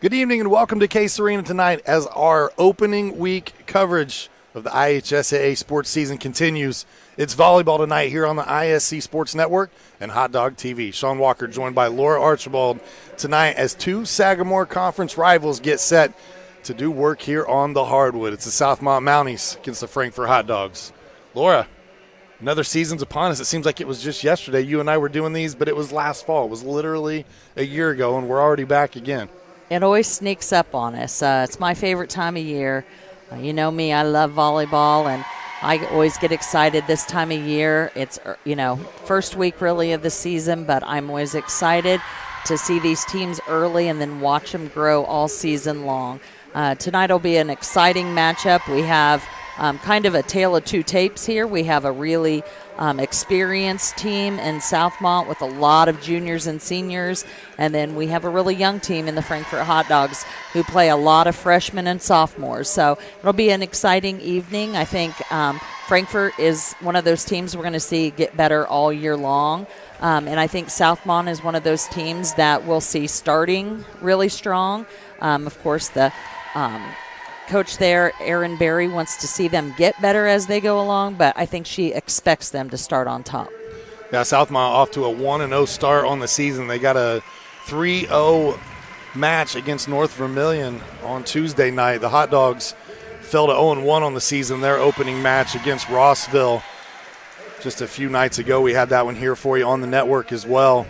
Good evening and welcome to Case Arena tonight as our opening week coverage of the IHSAA sports season continues. It's volleyball tonight here on the ISC Sports Network and Hot Dog TV. Sean Walker joined by Laura Archibald tonight as two Sagamore Conference rivals get set to do work here on the hardwood. It's the Southmont Mounties against the Frankfort Hot Dogs. Laura, another season's upon us. It seems like it was just yesterday. You and I were doing these, but it was last fall. It was literally a year ago, and we're already back again. It always sneaks up on us. It's my favorite time of year. You know me, I love volleyball, and I always get excited this time of year. It's, first week really of the season, but I'm always excited to see these teams early and then watch them grow all season long. Tonight will be an exciting matchup. We have kind of a tale of two tapes here. We have a really experienced team in Southmont with a lot of juniors and seniors, and then we have a really young team in the Frankfort Hot Dogs who play a lot of freshmen and sophomores. So it'll be an exciting evening. I think Frankfort is one of those teams we're going to see get better all year long, and I think Southmont is one of those teams that we'll see starting really strong. Of course, the coach there, Erin Berry, wants to see them get better as they go along, but I think she expects them to start on top. Yeah, Southmont off to a 1-0 start on the season. They got a 3-0 match against North Vermilion on Tuesday night. The Hot Dogs fell to 0-1 on the season, their opening match against Rossville. Just a few nights ago, we had that one here for you on the network as well.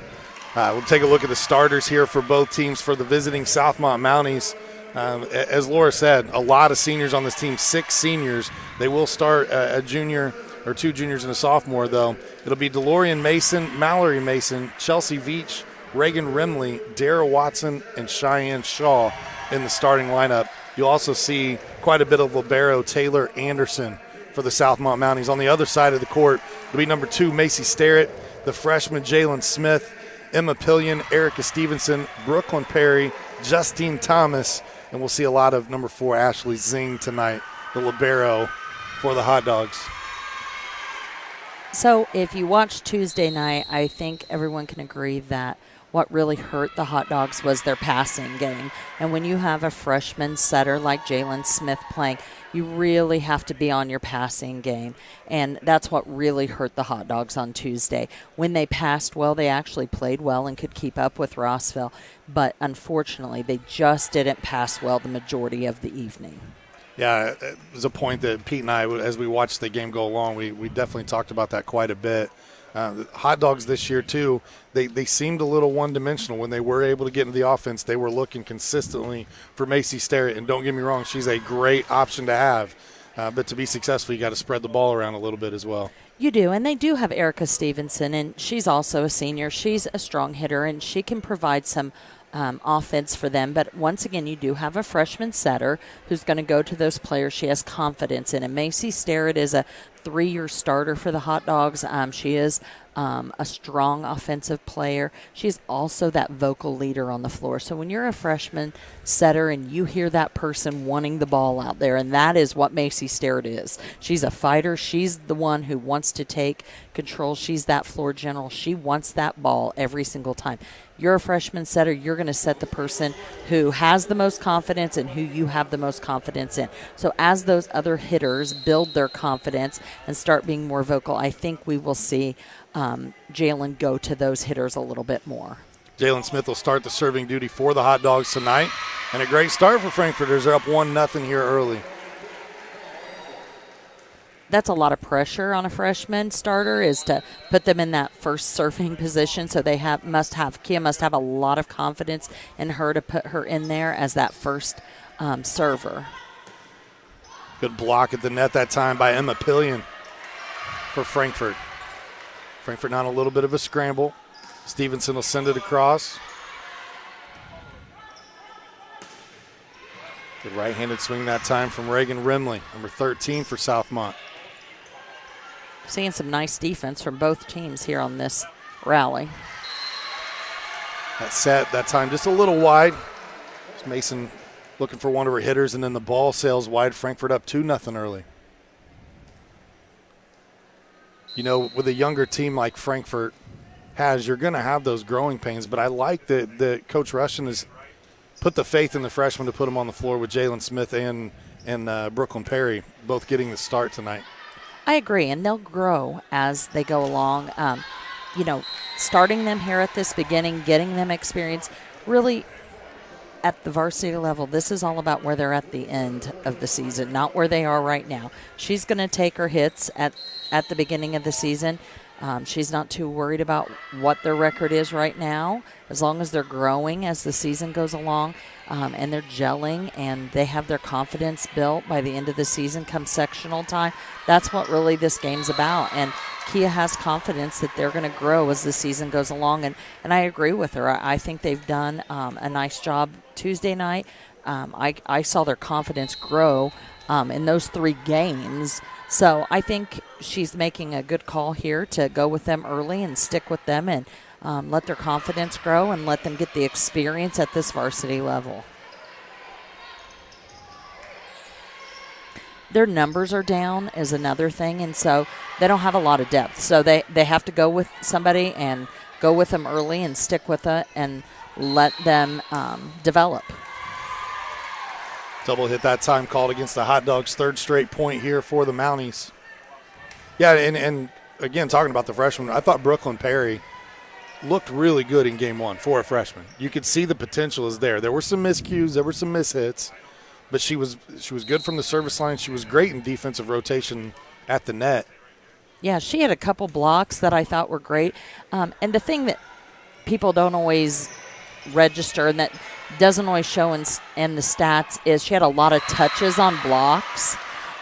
We'll take a look at the starters here for both teams for the visiting Southmont Mounties. As Laura said, a lot of seniors on this team, 6 seniors. They will start a junior or 2 juniors and a sophomore, though. It'll be DeLorean Mason, Mallory Mason, Chelsea Veach, Reagan Rimley, Dara Watson, and Cheyenne Shaw in the starting lineup. You'll also see quite a bit of libero Taylor Anderson for the Southmont Mounties. On the other side of the court, it'll be number 2, Macy Starrett, the freshman Jalen Smith, Emma Pillion, Erica Stevenson, Brooklyn Perry, Justine Thomas, and we'll see a lot of number 4, Ashley Zing tonight, the libero for the Hot Dogs. So if you watch Tuesday night, I think everyone can agree that what really hurt the Hot Dogs was their passing game. And when you have a freshman setter like Jalen Smith playing, you really have to be on your passing game. And that's what really hurt the Hot Dogs on Tuesday. When they passed well, they actually played well and could keep up with Rossville. But unfortunately, they just didn't pass well the majority of the evening. Yeah, it was a point that Pete and I, as we watched the game go along, we definitely talked about that quite a bit. The Hot Dogs this year, too, they seemed a little one-dimensional. When they were able to get into the offense, they were looking consistently for Macy Starrett. And don't get me wrong, she's a great option to have. But to be successful, you got to spread the ball around a little bit as well. You do, and they do have Erica Stevenson, and she's also a senior. She's a strong hitter, and she can provide some offense for them. But once again, you do have a freshman setter who's going to go to those players she has confidence in. And Macy Starrett is a 3-year starter for the Hot Dogs. She is a strong offensive player. She's also that vocal leader on the floor. So when you're a freshman setter and you hear that person wanting the ball out there, and that is what Macy Starrett is. She's a fighter. She's the one who wants to take control. She's that floor general. She wants that ball every single time. You're a freshman setter, you're going to set the person who has the most confidence and who you have the most confidence in. So as those other hitters build their confidence and start being more vocal, I think we will see Jalen go to those hitters a little bit more. Jalen Smith will start the serving duty for the Hot Dogs tonight. And a great start for Frankforters. They're up 1-0 here early. That's a lot of pressure on a freshman starter, is to put them in that first serving position. So they must have a lot of confidence in her to put her in there as that first server. Good block at the net that time by Emma Pillion for Frankfort. Frankfort now in a little bit of a scramble. Stevenson will send it across. Good right-handed swing that time from Reagan Rimley, number 13 for Southmont. Seeing some nice defense from both teams here on this rally. That set, that time just a little wide. Mason looking for one of her hitters, and then the ball sails wide. Frankfort up 2-0 early. You know, with a younger team like Frankfort has, you're going to have those growing pains, but I like that Coach Russian is put the faith in the freshmen to put them on the floor with Jalen Smith and Brooklyn Perry both getting the start tonight. I agree, and they'll grow as they go along. Starting them here at this beginning, getting them experience, really at the varsity level, this is all about where they're at the end of the season, not where they are right now. She's going to take her hits at the beginning of the season. She's not too worried about what their record is right now, as long as they're growing as the season goes along, and they're gelling and they have their confidence built by the end of the season come sectional time. That's what really this game's about. And Kia has confidence that they're going to grow as the season goes along. And I agree with her. I think they've done a nice job Tuesday night. I saw their confidence grow in those 3 games. So I think she's making a good call here to go with them early and stick with them and let their confidence grow and let them get the experience at this varsity level. Their numbers are down is another thing, and so they don't have a lot of depth. So they have to go with somebody and go with them early and stick with it and let them develop. Double hit that time called against the Hot Dogs. 3rd straight point here for the Mounties. Yeah, and again, talking about the freshmen, I thought Brooklyn Perry looked really good in game 1 for a freshman. You could see the potential is there. There were some miscues, there were some mishits, but she was good from the service line. She was great in defensive rotation at the net. Yeah, she had a couple blocks that I thought were great. And the thing that people don't always register and that doesn't always show in the stats is she had a lot of touches on blocks,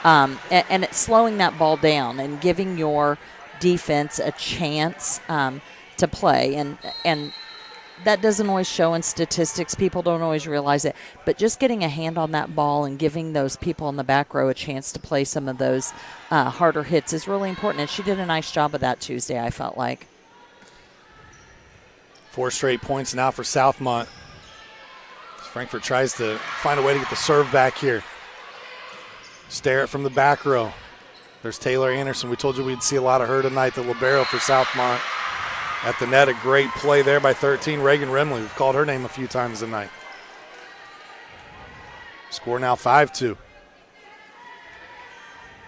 and it's slowing that ball down and giving your defense a chance to play. And that doesn't always show in statistics. People don't always realize it. But just getting a hand on that ball and giving those people in the back row a chance to play some of those harder hits is really important. And she did a nice job of that Tuesday, I felt like. 4 straight points now for Southmont. Frankfort tries to find a way to get the serve back here. Stare it from the back row. There's Taylor Anderson. We told you we'd see a lot of her tonight, the libero for Southmont. At the net, a great play there by 13, Reagan Remley. We've called her name a few times tonight. Score now 5-2.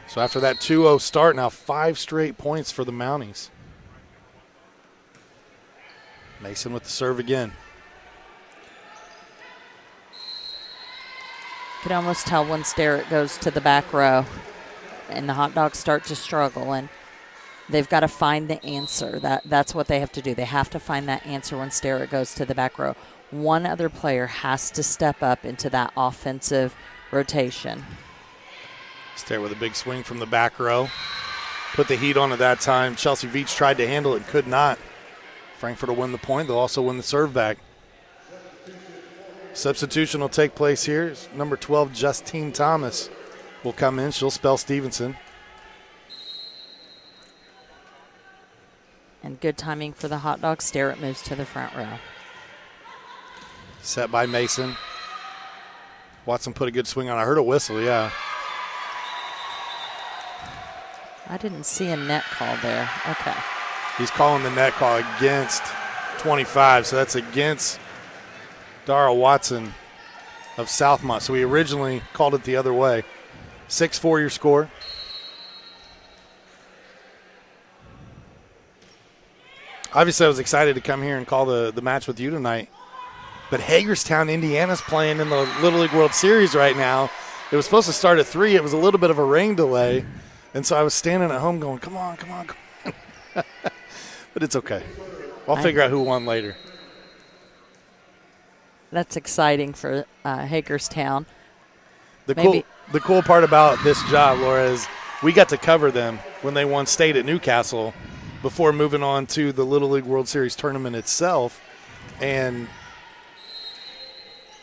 So after that 2-0 start, now 5 straight points for the Mounties. Mason with the serve again. You can almost tell when Sterrett goes to the back row and the Hot Dogs start to struggle, and they've got to find the answer. That's what they have to do. They have to find that answer when Sterrett goes to the back row. One other player has to step up into that offensive rotation. Sterrett with a big swing from the back row. Put the heat on at that time. Chelsea Veach tried to handle it, could not. Frankfort will win the point. They'll also win the serve back. Substitution will take place here. Number 12, Justine Thomas, will come in. She'll spell Stevenson. And good timing for the Hot Dogs. Sterrett moves to the front row. Set by Mason. Watson put a good swing on. I heard a whistle, yeah. I didn't see a net call there. Okay. He's calling the net call against 25, so that's against Dara Watson of Southmont. So we originally called it the other way. 6-4 your score. Obviously, I was excited to come here and call the match with you tonight. But Hagerstown, Indiana's playing in the Little League World Series right now. It was supposed to start at 3. It was a little bit of a rain delay. And so I was standing at home going, come on, come on, come on. But it's okay. I'll figure out who won later. That's exciting for Hagerstown. The cool part about this job, Laura, is we got to cover them when they won state at Newcastle before moving on to the Little League World Series tournament itself. And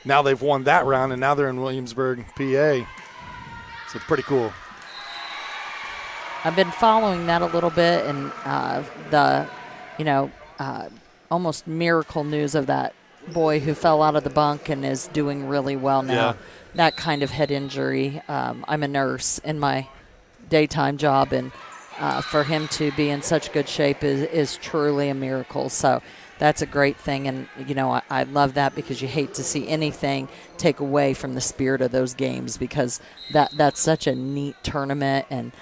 now they've won that round, and now they're in Williamsburg, PA. So it's pretty cool. I've been following that a little bit, and almost miracle news of that boy who fell out of the bunk and is doing really well now. Yeah. That kind of head injury. I'm a nurse in my daytime job, and for him to be in such good shape is truly a miracle. So that's a great thing. And, I love that because you hate to see anything take away from the spirit of those games, because that's such a neat tournament. And,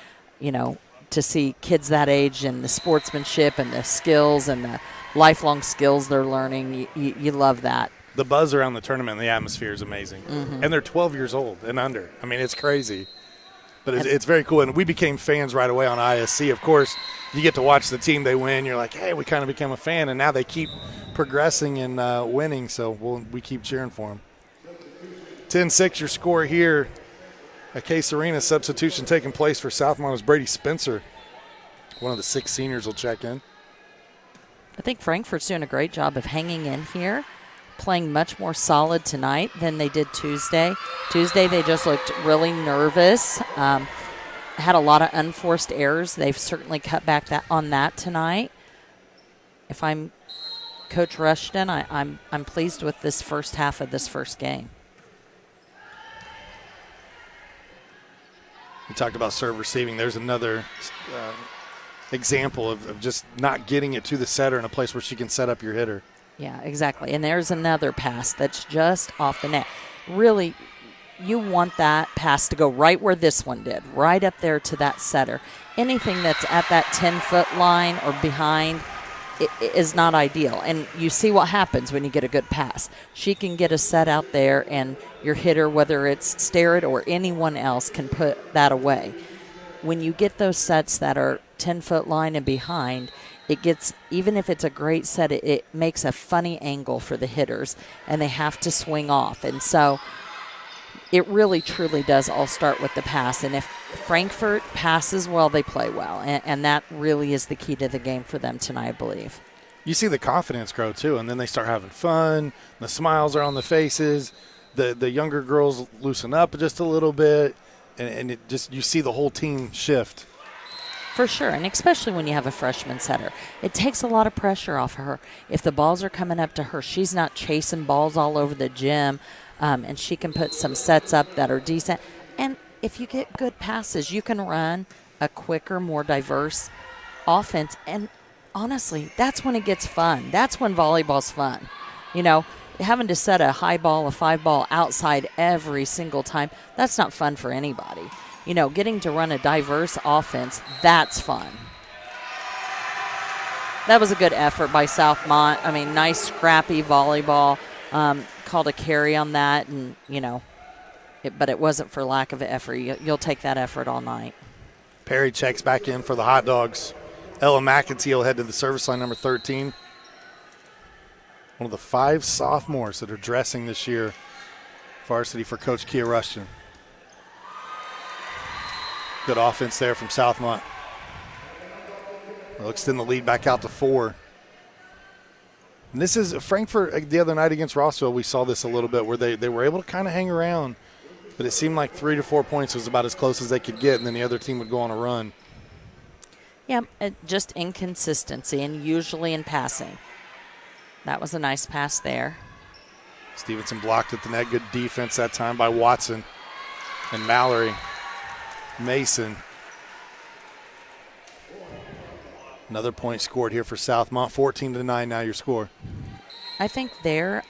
to see kids that age and the sportsmanship and the skills and the lifelong skills they're learning, you love that. The buzz around the tournament and the atmosphere is amazing. Mm-hmm. And they're 12 years old and under. I mean, it's crazy. But it's very cool. And we became fans right away on ISC. Of course, you get to watch the team, they win. You're like, hey, we kind of became a fan. And now they keep progressing and winning, so we keep cheering for them. 10-6 your score here. A Case Arena substitution taking place for Southmont as Brady Spencer. One of the 6 seniors will check in. I think Frankfort's doing a great job of hanging in here, playing much more solid tonight than they did Tuesday. Tuesday they just looked really nervous, had a lot of unforced errors. They've certainly cut back on that tonight. If I'm Coach Rushton, I'm pleased with this first half of this first game. We talked about serve receiving. There's another example of just not getting it to the setter in a place where she can set up your hitter. Yeah, exactly. And there's another pass that's just off the net. Really, you want that pass to go right where this one did, right up there to that setter. Anything that's at that 10-foot line or behind is not ideal. And you see what happens when you get a good pass. She can get a set out there, and your hitter, whether it's Starrett or anyone else, can put that away. When you get those sets that are 10-foot line and behind, it gets, even if it's a great set, it makes a funny angle for the hitters, and they have to swing off. And so it really, truly does all start with the pass. And if Frankfort passes well, they play well. And that really is the key to the game for them tonight, I believe. You see the confidence grow, too, and then they start having fun. The smiles are on the faces. The younger girls loosen up just a little bit, and it just, you see the whole team shift. For sure, and especially when you have a freshman setter. It takes a lot of pressure off of her. If the balls are coming up to her, she's not chasing balls all over the gym, and she can put some sets up that are decent. And if you get good passes, you can run a quicker, more diverse offense. And honestly, that's when it gets fun. That's when volleyball's fun. Having to set a high ball, a 5-ball outside every single time, that's not fun for anybody. Getting to run a diverse offense, that's fun. That was a good effort by Southmont. I mean, nice, scrappy volleyball. Called a carry on that, and, but it wasn't for lack of effort. You'll take that effort all night. Perry checks back in for the Hot Dogs. Ella McEntee will head to the service line, number 13. One of the 5 sophomores that are dressing this year, varsity for Coach Kia Rushton. Good offense there from Southmont. They'll extend the lead back out to 4. And this is Frankfort the other night against Rossville. We saw this a little bit where they were able to kind of hang around, but it seemed like 3 to 4 points was about as close as they could get, and then the other team would go on a run. Yeah, just inconsistency, and usually in passing. That was a nice pass there. Stevenson blocked at the net. Good defense that time by Watson and Mallory. Mason. Another point scored here for Southmont. 14-9 now your score. I think there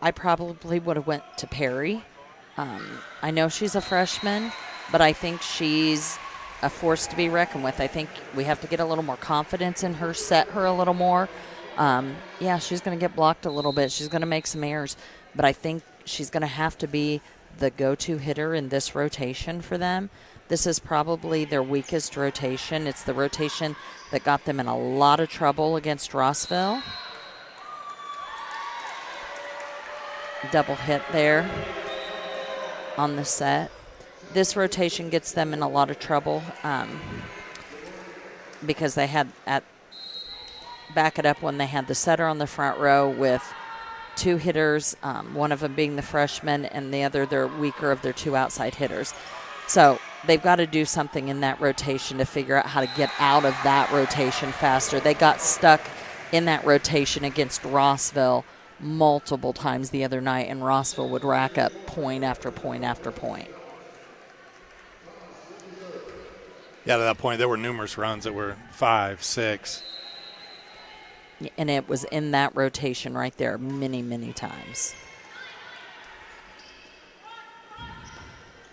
I probably would have went to Perry. I know she's a freshman, but I think she's a force to be reckoned with. I think we have to get a little more confidence in her, set her a little more. Yeah, she's going to get blocked a little bit. She's going to make some errors, but I think she's going to have to be the go-to hitter in this rotation for them. This is probably their weakest rotation. It's the rotation that got them in a lot of trouble against Rossville. Double hit there on the set. This rotation gets them in a lot of trouble because they had back it up when they had the setter on the front row with 2 hitters, one of them being the freshman and the other their weaker of their 2 outside hitters. So they've got to do something in that rotation to figure out how to get out of that rotation faster. They got stuck in that rotation against Rossville multiple times the other night, and Rossville would rack up point after point after point. Yeah, to that point, there were numerous runs that were 5, 6. And it was in that rotation right there many, many times.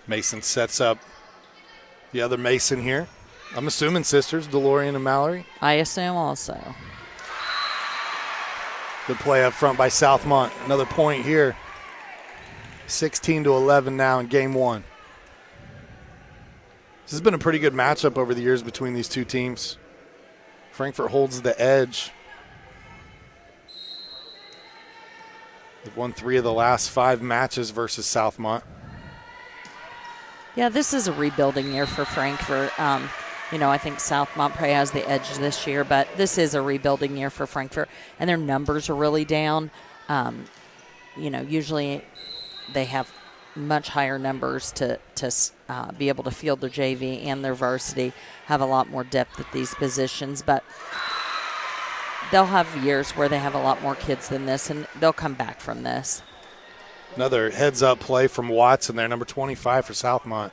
Mason sets up the other Mason here. I'm assuming sisters, DeLorean and Mallory. I assume also. Good play up front by Southmont. Another point here. 16-11 now in game one. This has been a pretty good matchup over the years between these two teams. Frankfort holds the edge. They've won 3 of the last 5 matches versus Southmont. Yeah, this is a rebuilding year for Frankfort. I think Southmont probably has the edge this year, but this is a rebuilding year for Frankfort, and their numbers are really down. Usually they have much higher numbers to be able to field their JV and their varsity, have a lot more depth at these positions, but they'll have years where they have a lot more kids than this, and they'll come back from this. Another heads-up play from Watson there, number 25 for Southmont.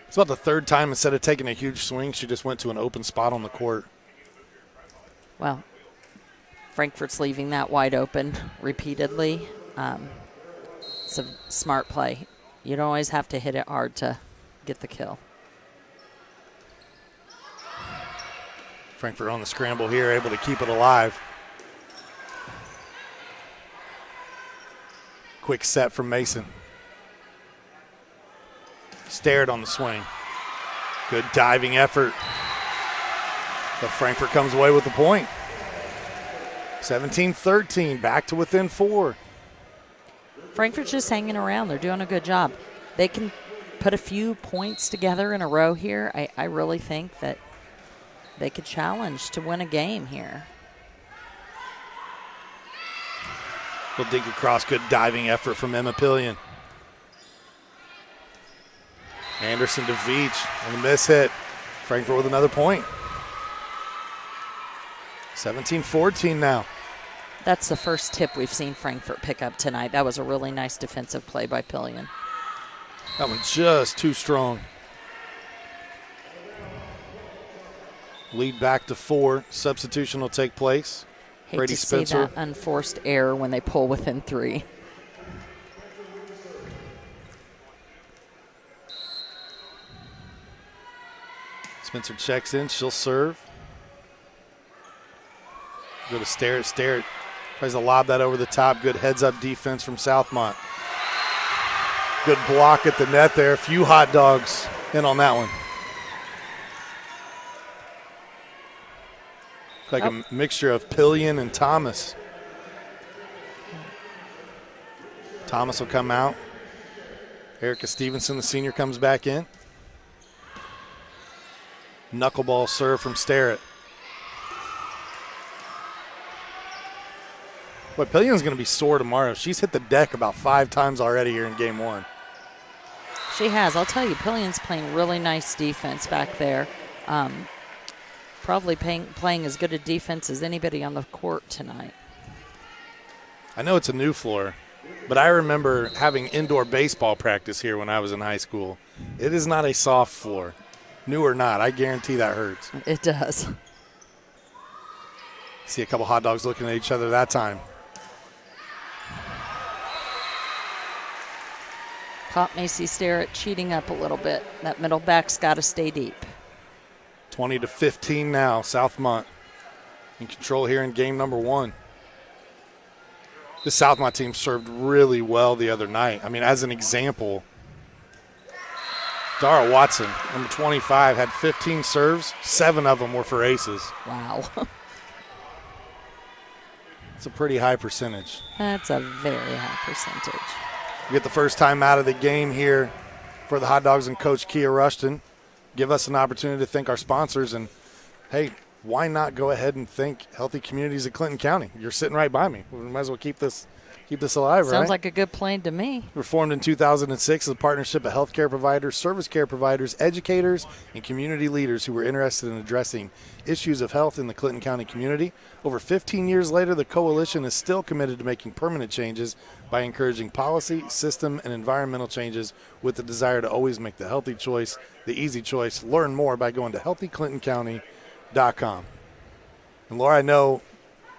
It's about the third time instead of taking a huge swing, she just went to an open spot on the court. Well, Frankfort's leaving that wide open repeatedly. It's a smart play. You don't always have to hit it hard to get the kill. Frankfort on the scramble here, able to keep it alive. Quick set from Mason. Stared on the swing. Good diving effort. But Frankfort comes away with the point. 17-13, back to within 4. Frankfort's just hanging around. They're doing a good job. They can put a few points together in a row here. I really think that they could challenge to win a game here. We'll dig across. Good diving effort from Emma Pillion. Anderson to Veach on the miss hit. Frankfort with another point. 17-14 now. That's the first tip we've seen Frankfort pick up tonight. That was a really nice defensive play by Pillion. That one just too strong. Lead back to 4. Substitution will take place. Hate Brady to Spencer. see that unforced error when they pull within 3. Spencer checks in. She'll serve. Go to stare it. Tries to lob that over the top. Good heads-up defense from Southmont. Good block at the net there. A few hot dogs in on that one. Like a mixture of Pillion and Thomas. Thomas will come out. Erica Stevenson, the senior, comes back in. Knuckleball serve from Starrett. But Pillion's going to be sore tomorrow. She's hit the deck about 5 times already here in game 1. She has. I'll tell you, Pillion's playing really nice defense back there. Probably playing as good a defense as anybody on the court tonight. I know it's a new floor, but I remember having indoor baseball practice here when I was in high school. It is not a soft floor. New or not, I guarantee that hurts. It does. See a couple hot dogs looking at each other that time. Caught Macy Starrett cheating up a little bit. That middle back's got to stay deep. 20-15 now, Southmont in control here in game number 1. This Southmont team served really well the other night. I mean, as an example, Dara Watson, number 25, had 15 serves. 7 of them were for aces. Wow. It's a pretty high percentage. That's a very high percentage. We get the first time out of the game here for the Hot Dogs and Coach Kia Rushton. Give us an opportunity to thank our sponsors. And, hey, why not go ahead and thank Healthy Communities of Clinton County? You're sitting right by me. We might as well keep this alive, right? Sounds like a good plan to me. We were formed in 2006 as a partnership of healthcare providers, service care providers, educators, and community leaders who were interested in addressing issues of health in the Clinton County community. Over 15 years later, the coalition is still committed to making permanent changes by encouraging policy, system, and environmental changes with the desire to always make the healthy choice the easy choice. Learn more by going to healthyclintoncounty.com. And Laura, I know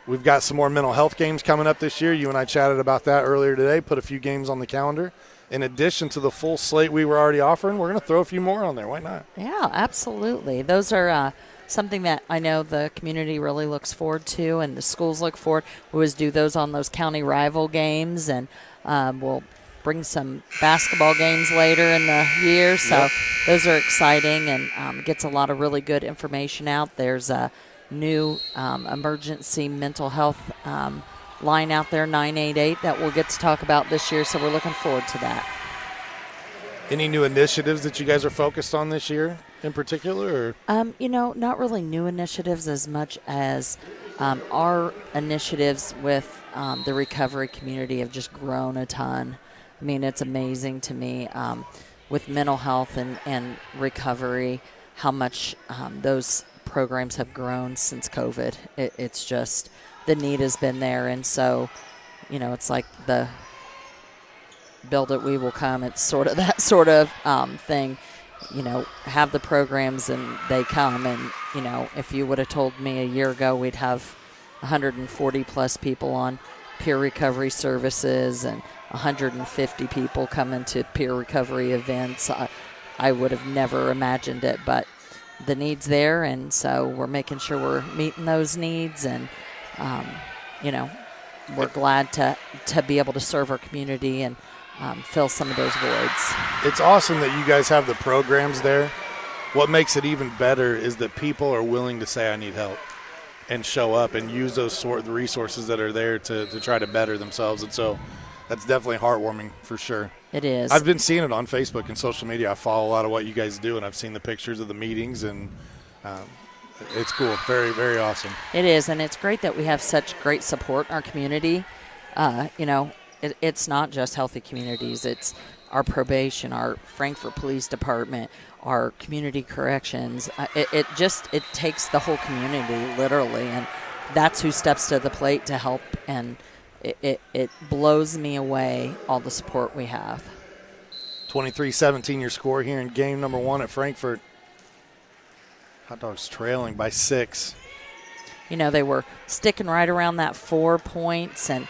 We've got some more mental health games coming up this year. You and I chatted about that earlier today, put a few games on the calendar. In addition to the full slate we were already offering, we're going to throw a few more on there. Why not? Yeah, absolutely. Those are something that I know the community really looks forward to, and the schools look forward. We always do those on those county rival games, and we'll bring some basketball games later in the year. So those are exciting, and gets a lot of really good information out. There's a new emergency mental health line out there, 988, that we'll get to talk about this year, so we're looking forward to that. Any new initiatives that you guys are focused on this year in particular? Or? Not really new initiatives as much as our initiatives with the recovery community have just grown a ton. I mean, it's amazing to me with mental health and recovery how much those programs have grown since COVID. It's just the need has been there, and so, it's like the build it, we will come. It's sort of that sort of thing. Have the programs and they come. And, if you would have told me a year ago we'd have 140 plus people on peer recovery services and 150 people coming to peer recovery events, I would have never imagined it. But the need's there, and so we're making sure we're meeting those needs, and we're glad to be able to serve our community and fill some of those voids. It's awesome that you guys have the programs there. What makes it even better is that people are willing to say, I need help, and show up and use those sort of resources that are there to try to better themselves. And so that's definitely heartwarming for sure. It is. I've been seeing it on Facebook and social media. I follow a lot of what you guys do, and I've seen the pictures of the meetings, and it's cool. Very, very awesome. It is, and it's great that we have such great support in our community. It's not just Healthy Communities. It's our probation, our Frankfort Police Department, our community corrections. It takes the whole community, literally, and that's who steps to the plate to help, and it blows me away, all the support we have. 23-17 your score here in game number 1 at Frankfort. Hot Dogs trailing by 6. They were sticking right around that 4 points, and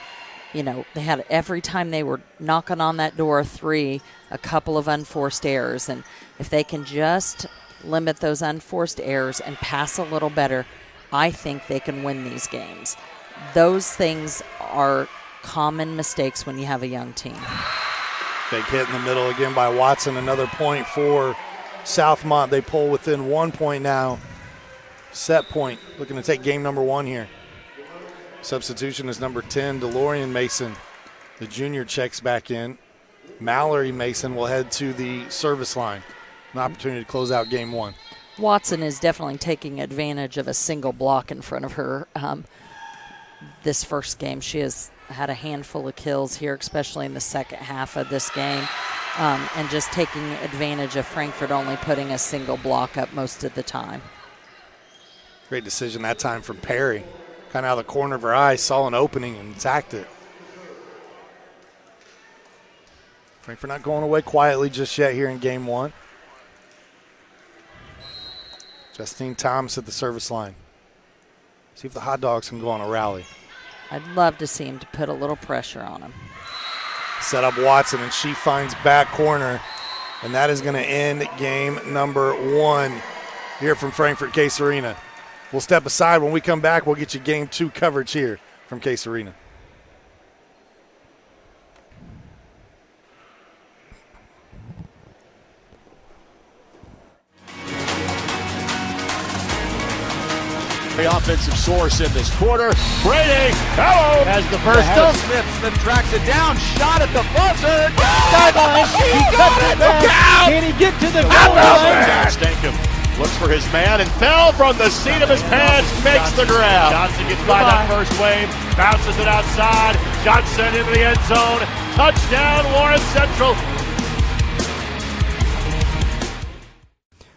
they had, every time they were knocking on that door of 3, a couple of unforced errors. And if they can just limit those unforced errors and pass a little better, I think they can win these games. Those things are common mistakes when you have a young team. Big hit in the middle again by Watson. Another point for Southmont. They pull within 1 point now. Set point, looking to take game number 1 here. Substitution is number 10, DeLorean Mason. The junior checks back in. Mallory Mason will head to the service line. An opportunity to close out game 1. Watson is definitely taking advantage of a single block in front of her this first game. She has had a handful of kills here, especially in the second half of this game, and just taking advantage of Frankfort only putting a single block up most of the time. Great decision that time from Perry. Kind of out of the corner of her eye, saw an opening and attacked it. Frankfort not going away quietly just yet here in game 1. Justine Thomas at the service line. See if the Hot Dogs can go on a rally. I'd love to see him to put a little pressure on him. Set up Watson, and she finds back corner, and that is going to end game number 1 here from Frankfort Case Arena. We'll step aside. When we come back, we'll get you game 2 coverage here from Case Arena. The offensive source in this quarter. Brady, hello, has the first up. Smith tracks it down. Shot at the buzzer. Sideline. He cuts it back. Can he get to the goal line? Stankham looks for his man and fell from the seat of his pants. Makes the grab. Johnson gets by that first wave. Bounces it outside. Johnson into the end zone. Touchdown, Lawrence Central.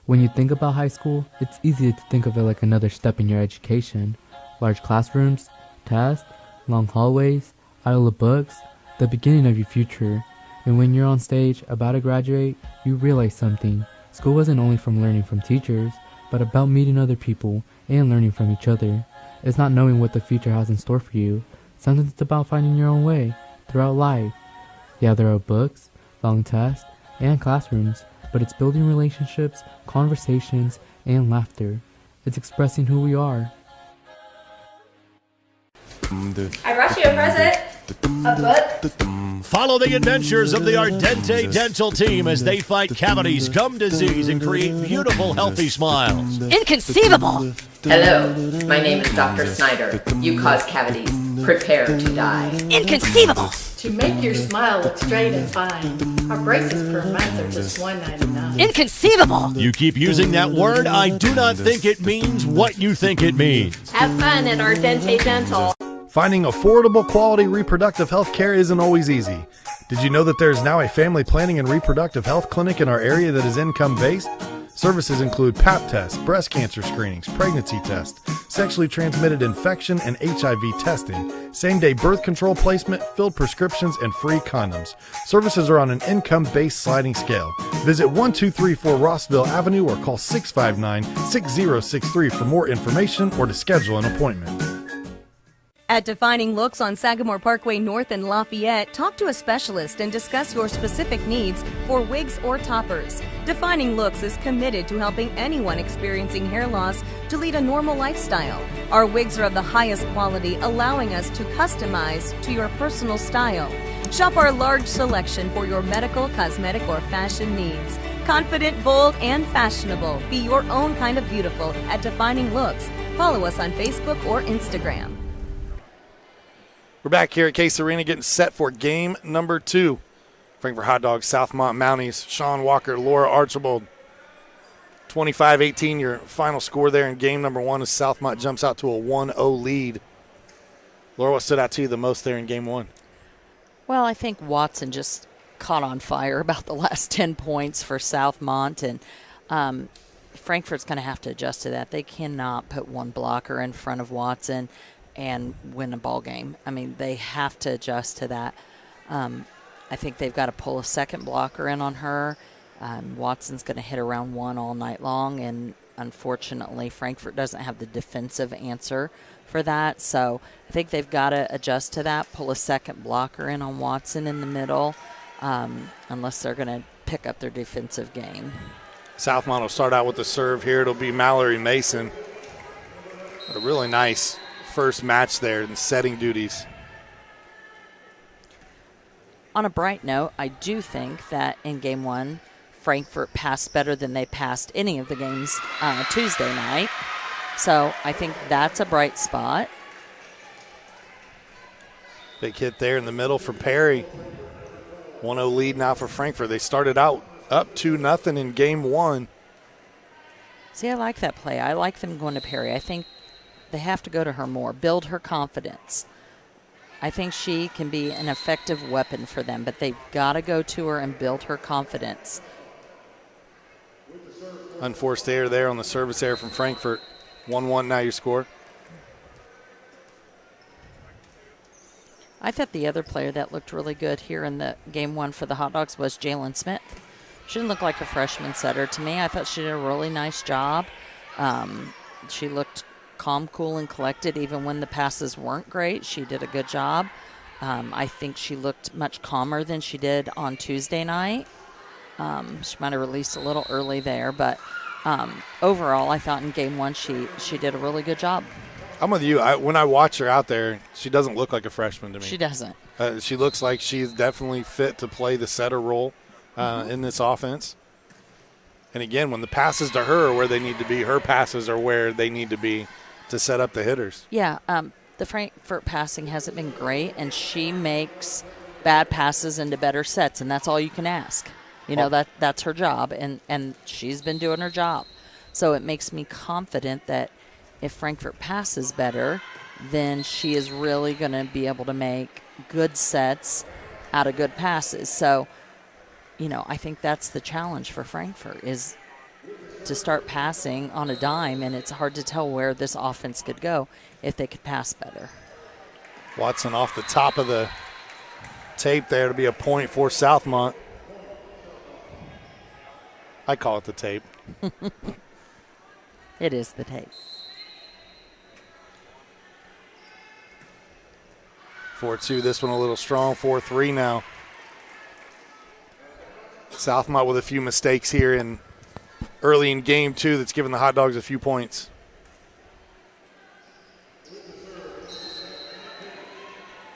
When you think about high school, it's easy to think of it like another step in your education. Large classrooms, tests, long hallways, aisle of books, the beginning of your future. And when you're on stage about to graduate, you realize something. School wasn't only from learning from teachers, but about meeting other people and learning from each other. It's not knowing what the future has in store for you. Sometimes it's about finding your own way throughout life. Yeah, there are books, long tests, and classrooms, but it's building relationships, conversations, and laughter. It's expressing who we are. I brought you a present. A book. Follow the adventures of the Ardente Dental team as they fight cavities, gum disease, and create beautiful, healthy smiles. Inconceivable! Hello, my name is Dr. Snyder. You cause cavities. Prepare to die. Inconceivable! To make your smile look straight and fine, our braces per month are just $1.99. Inconceivable! You keep using that word, I do not think it means what you think it means. Have fun at Ardente Dental. Finding affordable, quality reproductive health care isn't always easy. Did you know that there is now a family planning and reproductive health clinic in our area that is income-based? Services include Pap tests, breast cancer screenings, pregnancy tests, sexually transmitted infection and HIV testing, same-day birth control placement, filled prescriptions, and free condoms. Services are on an income-based sliding scale. Visit 1234 Rossville Avenue or call 659-6063 for more information or to schedule an appointment. At Defining Looks on Sagamore Parkway North in Lafayette, talk to a specialist and discuss your specific needs for wigs or toppers. Defining Looks is committed to helping anyone experiencing hair loss to lead a normal lifestyle. Our wigs are of the highest quality, allowing us to customize to your personal style. Shop our large selection for your medical, cosmetic, or fashion needs. Confident, bold, and fashionable. Be your own kind of beautiful at Defining Looks. Follow us on Facebook or Instagram. We're back here at Case Arena getting set for game number 2. Frankfort Hot Dogs, Southmont Mounties, Sean Walker, Laura Archibald. 25-18 your final score there in game number 1 as Southmont jumps out to a 1-0 lead. Laura, what stood out to you the most there in game 1? Well, I think Watson just caught on fire about the last 10 points for Southmont, and Frankfort's going to have to adjust to that. They cannot put one blocker in front of Watson and win a ball game. I mean, they have to adjust to that. I think they've got to pull a second blocker in on her. Watson's going to hit around 1 all night long, and unfortunately, Frankfort doesn't have the defensive answer for that. So I think they've got to adjust to that, pull a second blocker in on Watson in the middle, unless they're going to pick up their defensive game. Southmont will start out with the serve here. It'll be Mallory Mason. A really nice first match there in setting duties. On a bright note, I do think that in game 1, Frankfort passed better than they passed any of the games Tuesday night. So I think that's a bright spot. Big hit there in the middle for Perry. 1-0 lead now for Frankfort. They started out up 2-0 in game 1. See, I like that play. I like them going to Perry. I think they have to go to her more, build her confidence. I think she can be an effective weapon for them, but they've got to go to her and build her confidence. Unforced error there on the service error from Frankfort. 1-1 now your score. I thought the other player that looked really good here in the game 1 for the Hot Dogs was Jalen Smith. She didn't look like a freshman setter to me. I thought she did a really nice job. She looked calm, cool, and collected. Even when the passes weren't great, she did a good job. I think she looked much calmer than she did on Tuesday night. She might have released a little early there, but overall, I thought in game 1 she did a really good job. I'm with you. When I watch her out there, she doesn't look like a freshman to me. She doesn't. She looks like she's definitely fit to play the setter role in this offense. And again, when the passes to her are where they need to be, her passes are where they need to be to set up the hitters. Yeah, the Frankfort passing hasn't been great, and she makes bad passes into better sets, and that's all you can ask. You know, that's her job, and she's been doing her job. So it makes me confident that if Frankfort passes better, then she is really going to be able to make good sets out of good passes. So, you know, I think that's the challenge for Frankfort is to start passing on a dime, and it's hard to tell where this offense could go if they could pass better. Watson off the top of the tape there to be a point for Southmont. I call it the tape. It is the tape. 4-2. This one a little strong. 4-3 now. Southmont with a few mistakes here early in game 2 that's given the Hot Dogs a few points.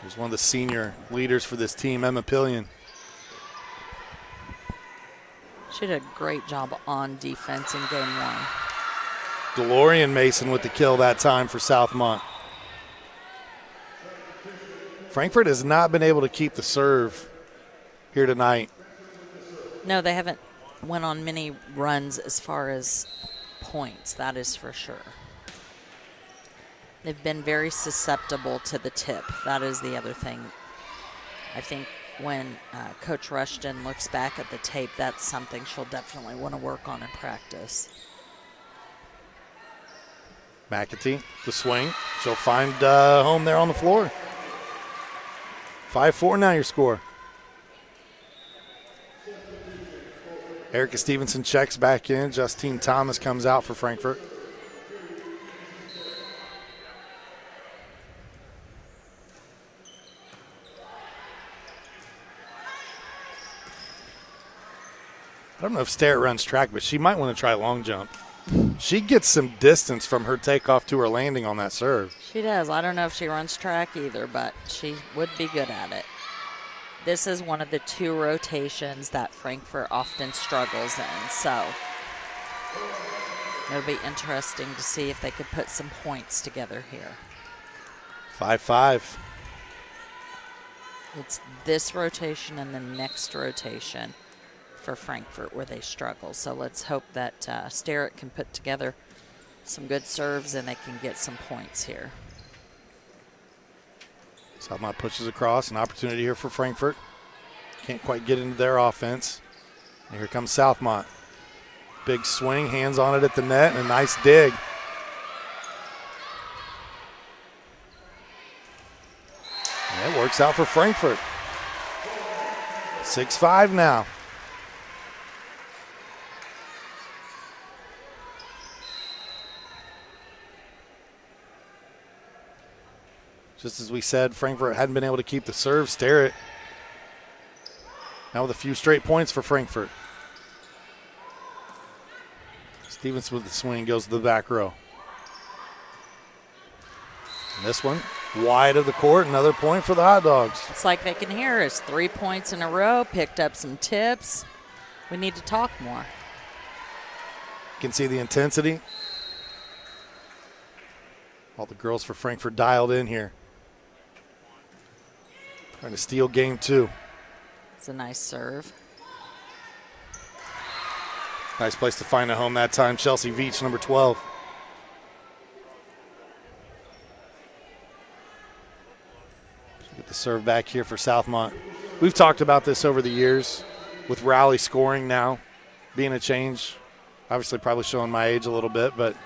Here's one of the senior leaders for this team, Emma Pillion. She did a great job on defense in game 1. DeLorean Mason with the kill that time for Southmont. Frankfort has not been able to keep the serve here tonight. No, they haven't went on many runs as far as points, that is for sure. They've been very susceptible to the tip. That is the other thing. I think when Coach Rushton looks back at the tape, that's something she'll definitely want to work on in practice. McAtee, the swing. She'll find home there on the floor. 5-4 now your score. Erica Stevenson checks back in. Justine Thomas comes out for Frankfort. I don't know if Starrett runs track, but she might want to try long jump. She gets some distance from her takeoff to her landing on that serve. She does. I don't know if she runs track either, but she would be good at it. This is one of the 2 rotations that Frankfort often struggles in, so it'll be interesting to see if they could put some points together here. 5-5. It's this rotation and the next rotation for Frankfort where they struggle. So let's hope that Starrett can put together some good serves and they can get some points here. Southmont pushes across. An opportunity here for Frankfort. Can't quite get into their offense. And here comes Southmont. Big swing, hands on it at the net, and a nice dig. And it works out for Frankfort. 6-5 now. Just as we said, Frankfort hadn't been able to keep the serve. Starrett now with a few straight points for Frankfort. Stevenson with the swing goes to the back row. And this one wide of the court, another point for the Hot Dogs. It's like they can hear us. 3 points in a row, picked up some tips. We need to talk more. You can see the intensity. All the girls for Frankfort dialed in here. Trying to steal game 2. It's a nice serve. Nice place to find a home that time. Chelsea Veach, number 12. Get the serve back here for Southmont. We've talked about this over the years with rally scoring now being a change. Obviously probably showing my age a little bit, but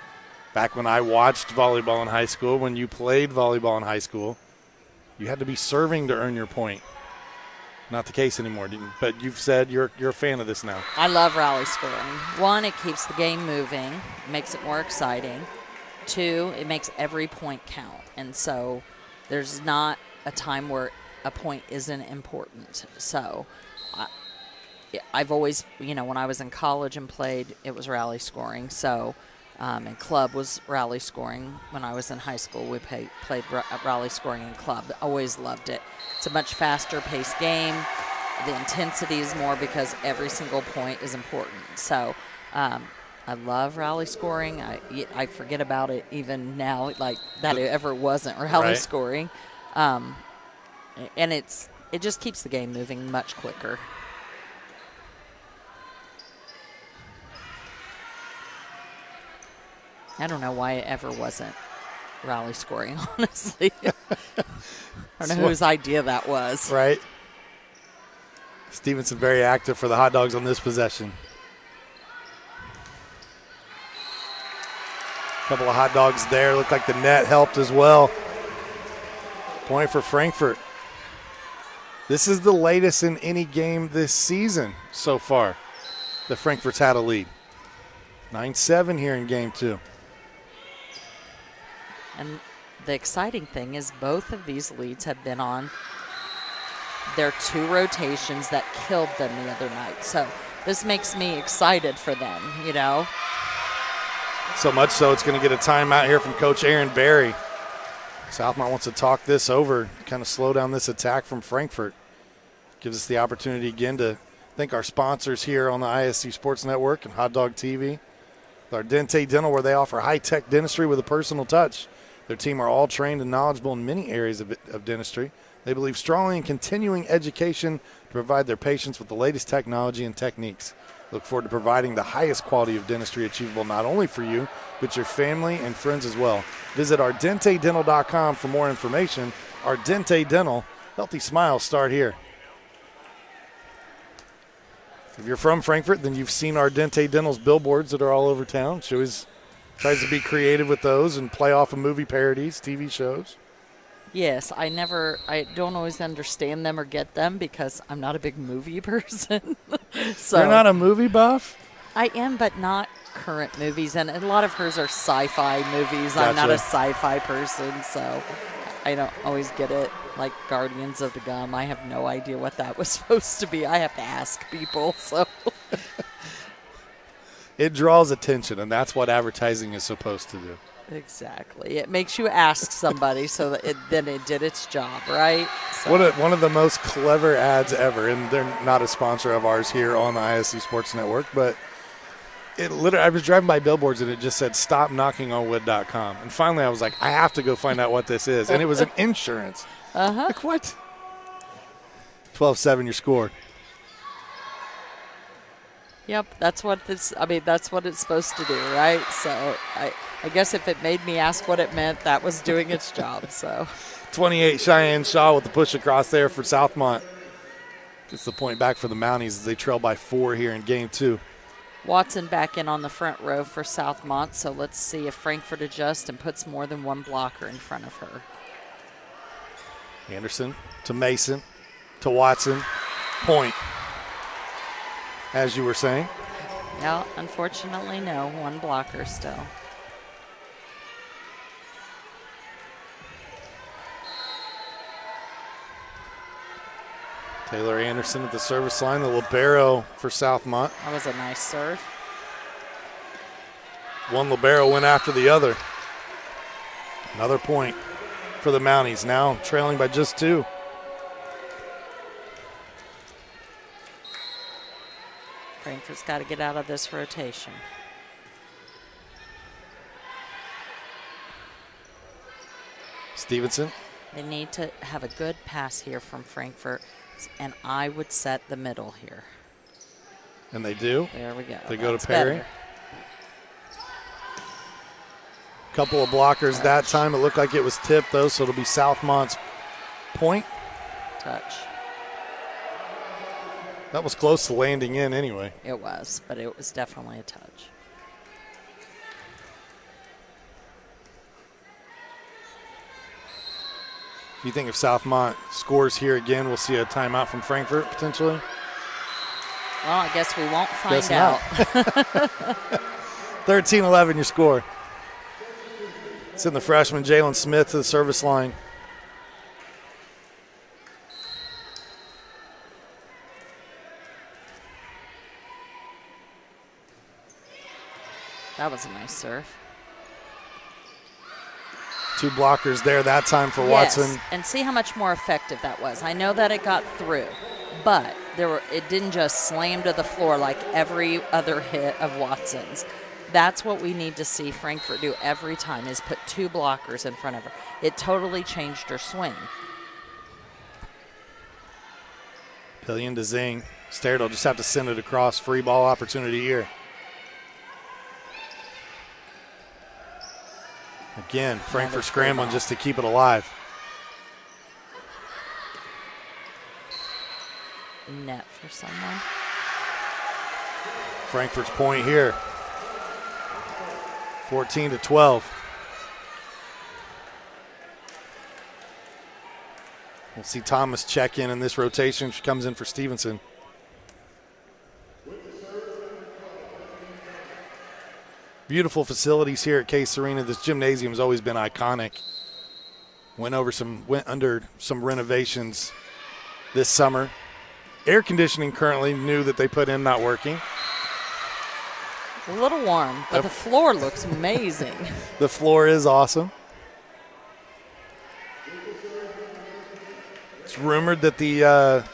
back when I watched volleyball in high school, when you played volleyball in high school, you had to be serving to earn your point. Not the case anymore, but you've said you're a fan of this now. I love rally scoring. 1, it keeps the game moving, makes it more exciting. 2, it makes every point count. And so there's not a time where a point isn't important. So I've always, when I was in college and played, it was rally scoring. So, and club was rally scoring. When I was in high school, we played rally scoring in club. Always loved it. It's a much faster paced game. The intensity is more because every single point is important. So I love rally scoring. I forget about it even now, like that it ever wasn't rally scoring. And it just keeps the game moving much quicker. I don't know why it ever wasn't rally scoring, honestly. I don't know whose idea that was. Right. Stevenson very active for the Hot Dogs on this possession. A couple of Hot Dogs there. Looked like the net helped as well. Point for Frankfort. This is the latest in any game this season so far that Frankfort's had a lead. 9-7 here in game 2. And the exciting thing is both of these leads have been on their 2 rotations that killed them the other night. So this makes me excited for them, you know. So much so it's going to get a timeout here from Coach Aaron Berry. Southmont wants to talk this over, kind of slow down this attack from Frankfort. Gives us the opportunity again to thank our sponsors here on the ISC Sports Network and Hot Dog TV. Ardente Dental, where they offer high-tech dentistry with a personal touch. Their team are all trained and knowledgeable in many areas of dentistry. They believe strongly in continuing education to provide their patients with the latest technology and techniques. Look forward to providing the highest quality of dentistry achievable not only for you, but your family and friends as well. Visit ardentedental.com for more information. Ardente Dental, healthy smiles start here. If you're from Frankfort, then you've seen Ardente Dental's billboards that are all over town. She always tries to be creative with those and play off of movie parodies, TV shows. Yes, I don't always understand them or get them because I'm not a big movie person. So You're not a movie buff? I am, but not current movies. And a lot of hers are sci-fi movies. Gotcha. I'm not a sci-fi person, so I don't always get it. Like Guardians of the Gum, I have no idea what that was supposed to be. I have to ask people, so. It draws attention, and that's what advertising is supposed to do. Exactly. It makes you ask somebody so that then it did its job, right? So. One of the most clever ads ever, and they're not a sponsor of ours here on the ISC Sports Network, but it literally, I was driving by billboards and it just said stopknockingonwood.com. And finally I was like, I have to go find out what this is. And it was an insurance. Uh-huh. Like, what? 12-7 your score. Yep, that's what it's supposed to do, right? So I guess if it made me ask what it meant, that was doing its job. So 28, Cheyenne Shaw with the push across there for Southmont. Gets the point back for the Mounties as they trail by 4 here in game 2. Watson back in on the front row for Southmont, so let's see if Frankfort adjusts and puts more than one blocker in front of her. Anderson to Mason to Watson. Point. As you were saying. Yeah, unfortunately, no. One blocker still. Taylor Anderson at the service line, the libero for Southmont. That was a nice serve. One libero went after the other. Another point for the Mounties, now trailing by just 2. Frankfort's got to get out of this rotation. Stevenson. They need to have a good pass here from Frankfort, and I would set the middle here. And they do. There we go. They go That's to Perry. better. Couple of blockers that time. It looked like it was tipped, though, so it'll be Southmont's point. Touch. That was close to landing in anyway. It was, but it was definitely a touch. Do you think if Southmont scores here again, we'll see a timeout from Frankfort potentially? Well, I guess we won't find Guess out. 13-11 your score. Send the freshman Jalen Smith to the service line. That was a nice serve. 2 blockers there that time for Yes, Watson. and see how much more effective that was. I know that it got through, but it didn't just slam to the floor like every other hit of Watson's. That's what we need to see Frankfort do every time, is put 2 blockers in front of her. It totally changed her swing. Pillion to Zing. Stared will just have to send it across. Free ball opportunity here. Again, Frankfort scrambling just to keep it alive. Net for someone. Frankfort's point here. 14-12. We'll see Thomas check in this rotation. She comes in for Stevenson. Beautiful facilities here at Case Arena. This gymnasium has always been iconic. Went under some renovations this summer. Air conditioning currently new that they put in not working. A little warm, but the floor looks amazing. The floor is awesome. It's rumored that the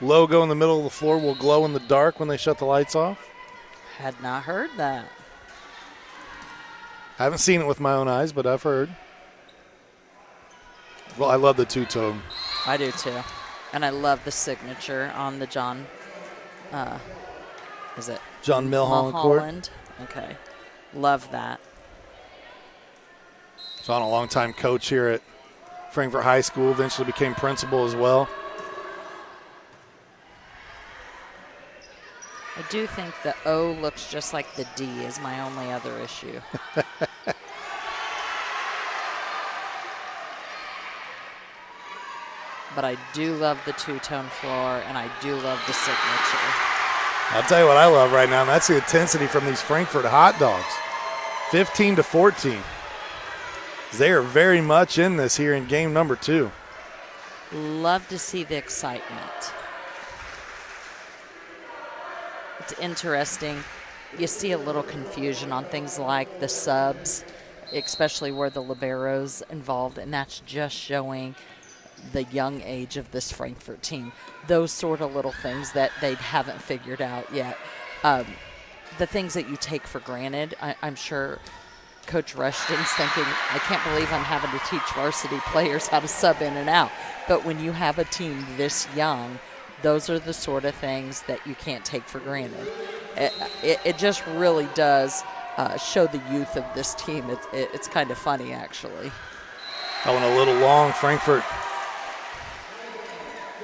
logo in the middle of the floor will glow in the dark when they shut the lights off. Had not heard that. I haven't seen it with my own eyes, but I've heard. Well, I love the two-tone. I do too. And I love the signature on the John, is it? John Milholland court. Okay. Love that. John, a longtime coach here at Frankfort High School, eventually became principal as well. I do think the O looks just like the D is my only other issue. But I do love the two-tone floor, and I do love the signature. I'll tell you what I love right now, and that's the intensity from these Frankfort hot dogs. 15-14. They are very much in this here in game number 2. Love to see the excitement. It's interesting. You see a little confusion on things like the subs, especially where the libero's involved, and that's just showing the young age of this Frankfort team. Those sort of little things that they haven't figured out yet. The things that you take for granted, I'm sure Coach Rushton's thinking, I can't believe I'm having to teach varsity players how to sub in and out. But when you have a team this young, those are the sort of things that you can't take for granted. It just really does show the youth of this team. It's kind of funny, actually. That one a little long. Frankfort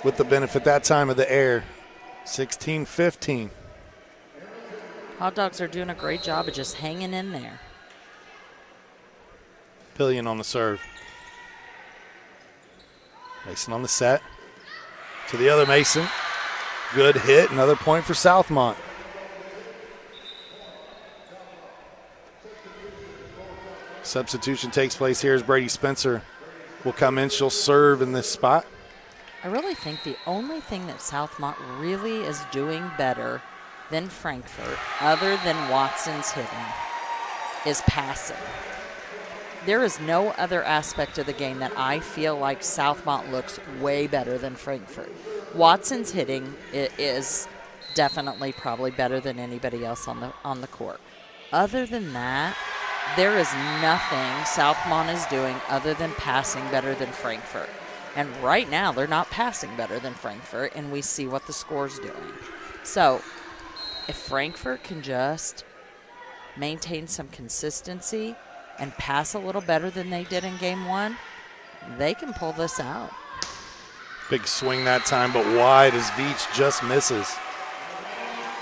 with the benefit that time of the air. 16-15. Hot Dogs are doing a great job of just hanging in there. Pillion on the serve. Mason on the set. To the other Mason. Good hit. Another point for Southmont. Substitution takes place here as Brady Spencer will come in. She'll serve in this spot. I really think the only thing that Southmont really is doing better than Frankfort, other than Watson's hitting, is passing. There is no other aspect of the game that I feel like Southmont looks way better than Frankfort. Watson's hitting is definitely probably better than anybody else on the court. Other than that, there is nothing Southmont is doing other than passing better than Frankfort. And right now, they're not passing better than Frankfort, and we see what the score's doing. So if Frankfort can just maintain some consistency and pass a little better than they did in game 1, they can pull this out. Big swing that time, but wide as Veach just misses.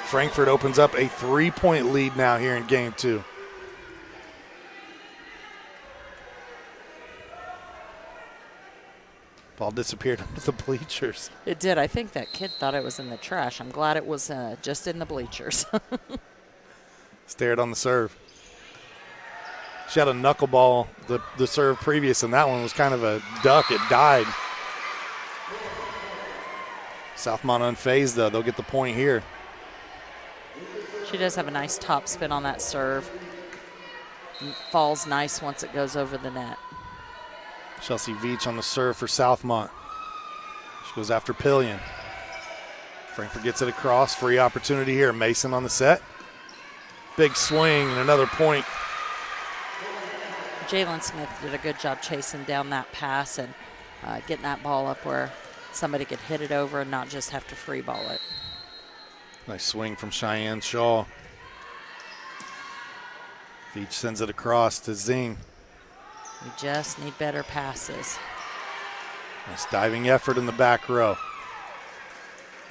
Frankfort opens up a 3-point lead now here in game 2. Ball disappeared under the bleachers. It did. I think that kid thought it was in the trash. I'm glad it was just in the bleachers. Stared on the serve. She had a knuckleball, the serve previous, and that one was kind of a duck. It died. Southmont unfazed, though. They'll get the point here. She does have a nice top spin on that serve. Falls nice once it goes over the net. Chelsea Veach on the serve for Southmont. She goes after Pillion. Frankfort gets it across. Free opportunity here. Mason on the set. Big swing and another point. Jalen Smith did a good job chasing down that pass and getting that ball up where somebody could hit it over and not just have to free ball it. Nice swing from Cheyenne Shaw. Veach sends it across to Zing. We just need better passes. Nice diving effort in the back row.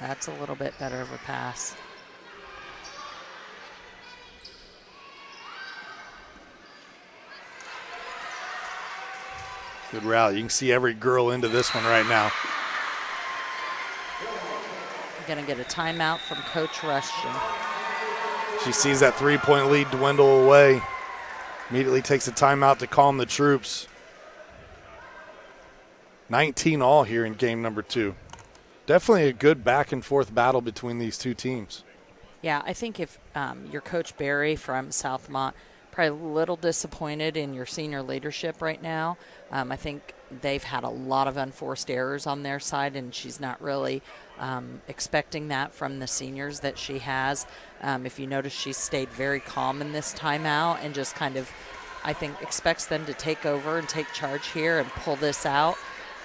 That's a little bit better of a pass. Good rally. You can see every girl into this one right now. We're going to get a timeout from Coach Rushton. She sees that 3-point lead dwindle away. Immediately takes a timeout to calm the troops. 19 all here in game number 2. Definitely a good back-and-forth battle between these two teams. Yeah, I think if you're Coach Barry from Southmont, probably a little disappointed in your senior leadership right now. I think they've had a lot of unforced errors on their side, and she's not really expecting that from the seniors that she has. If you notice, she stayed very calm in this timeout and just kind of, I think, expects them to take over and take charge here and pull this out.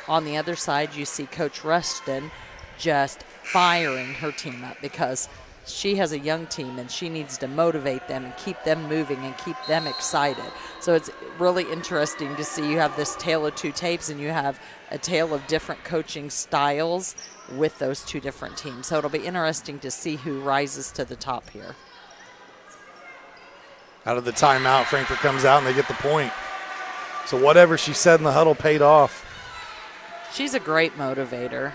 On the other side, you see Coach Rustin just firing her team up because she has a young team and she needs to motivate them and keep them moving and keep them excited. So it's really interesting to see you have this tale of two tapes and you have a tale of different coaching styles with those two different teams. So it'll be interesting to see who rises to the top here. Out of the timeout, Frankfort comes out and they get the point. So whatever she said in the huddle paid off. She's a great motivator.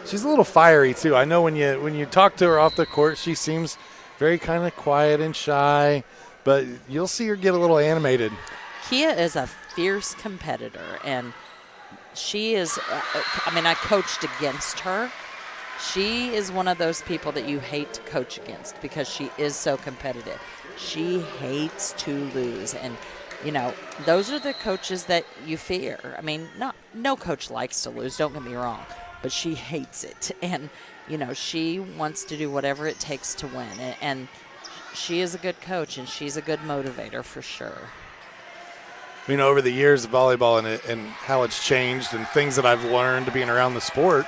She's a little fiery too. I know when you talk to her off the court, she seems very kind of quiet and shy, but you'll see her get a little animated. Kia is a fierce competitor, and she is, I coached against her. She is one of those people that you hate to coach against because she is so competitive. She hates to lose, and those are the coaches that you fear. No coach likes to lose, don't get me wrong, but she hates it. And, she wants to do whatever it takes to win. And she is a good coach, and she's a good motivator for sure. Over the years of volleyball and how it's changed and things that I've learned being around the sport,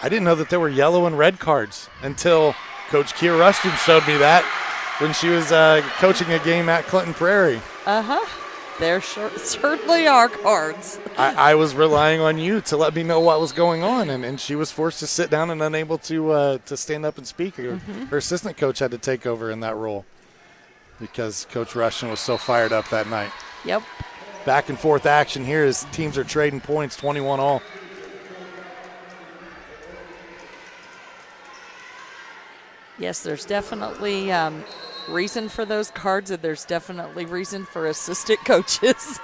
I didn't know that there were yellow and red cards until Coach Kia Rustin showed me that when she was coaching a game at Clinton Prairie. There certainly are cards. I was relying on you to let me know what was going on, and she was forced to sit down and unable to stand up and speak. Her assistant coach had to take over in that role because Coach Russian was so fired up that night. Yep. Back and forth action here as teams are trading points, 21 all. Yes, there's definitely reason for those cards, and there's definitely reason for assistant coaches.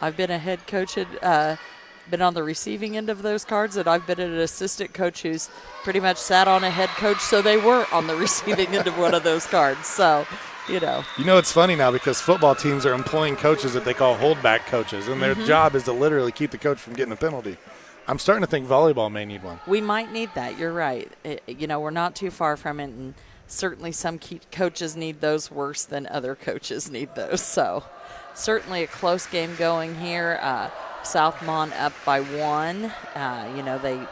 I've been a head coach and been on the receiving end of those cards, and I've been an assistant coach who's pretty much sat on a head coach, so they were on the receiving end of one of those cards. So, it's funny now because football teams are employing coaches that they call holdback coaches, and their job is to literally keep the coach from getting a penalty. I'm starting to think volleyball may need one. We might need that. You're right. We're not too far from it, and certainly some coaches need those worse than other coaches need those. So certainly a close game going here. Southmont up by 1. They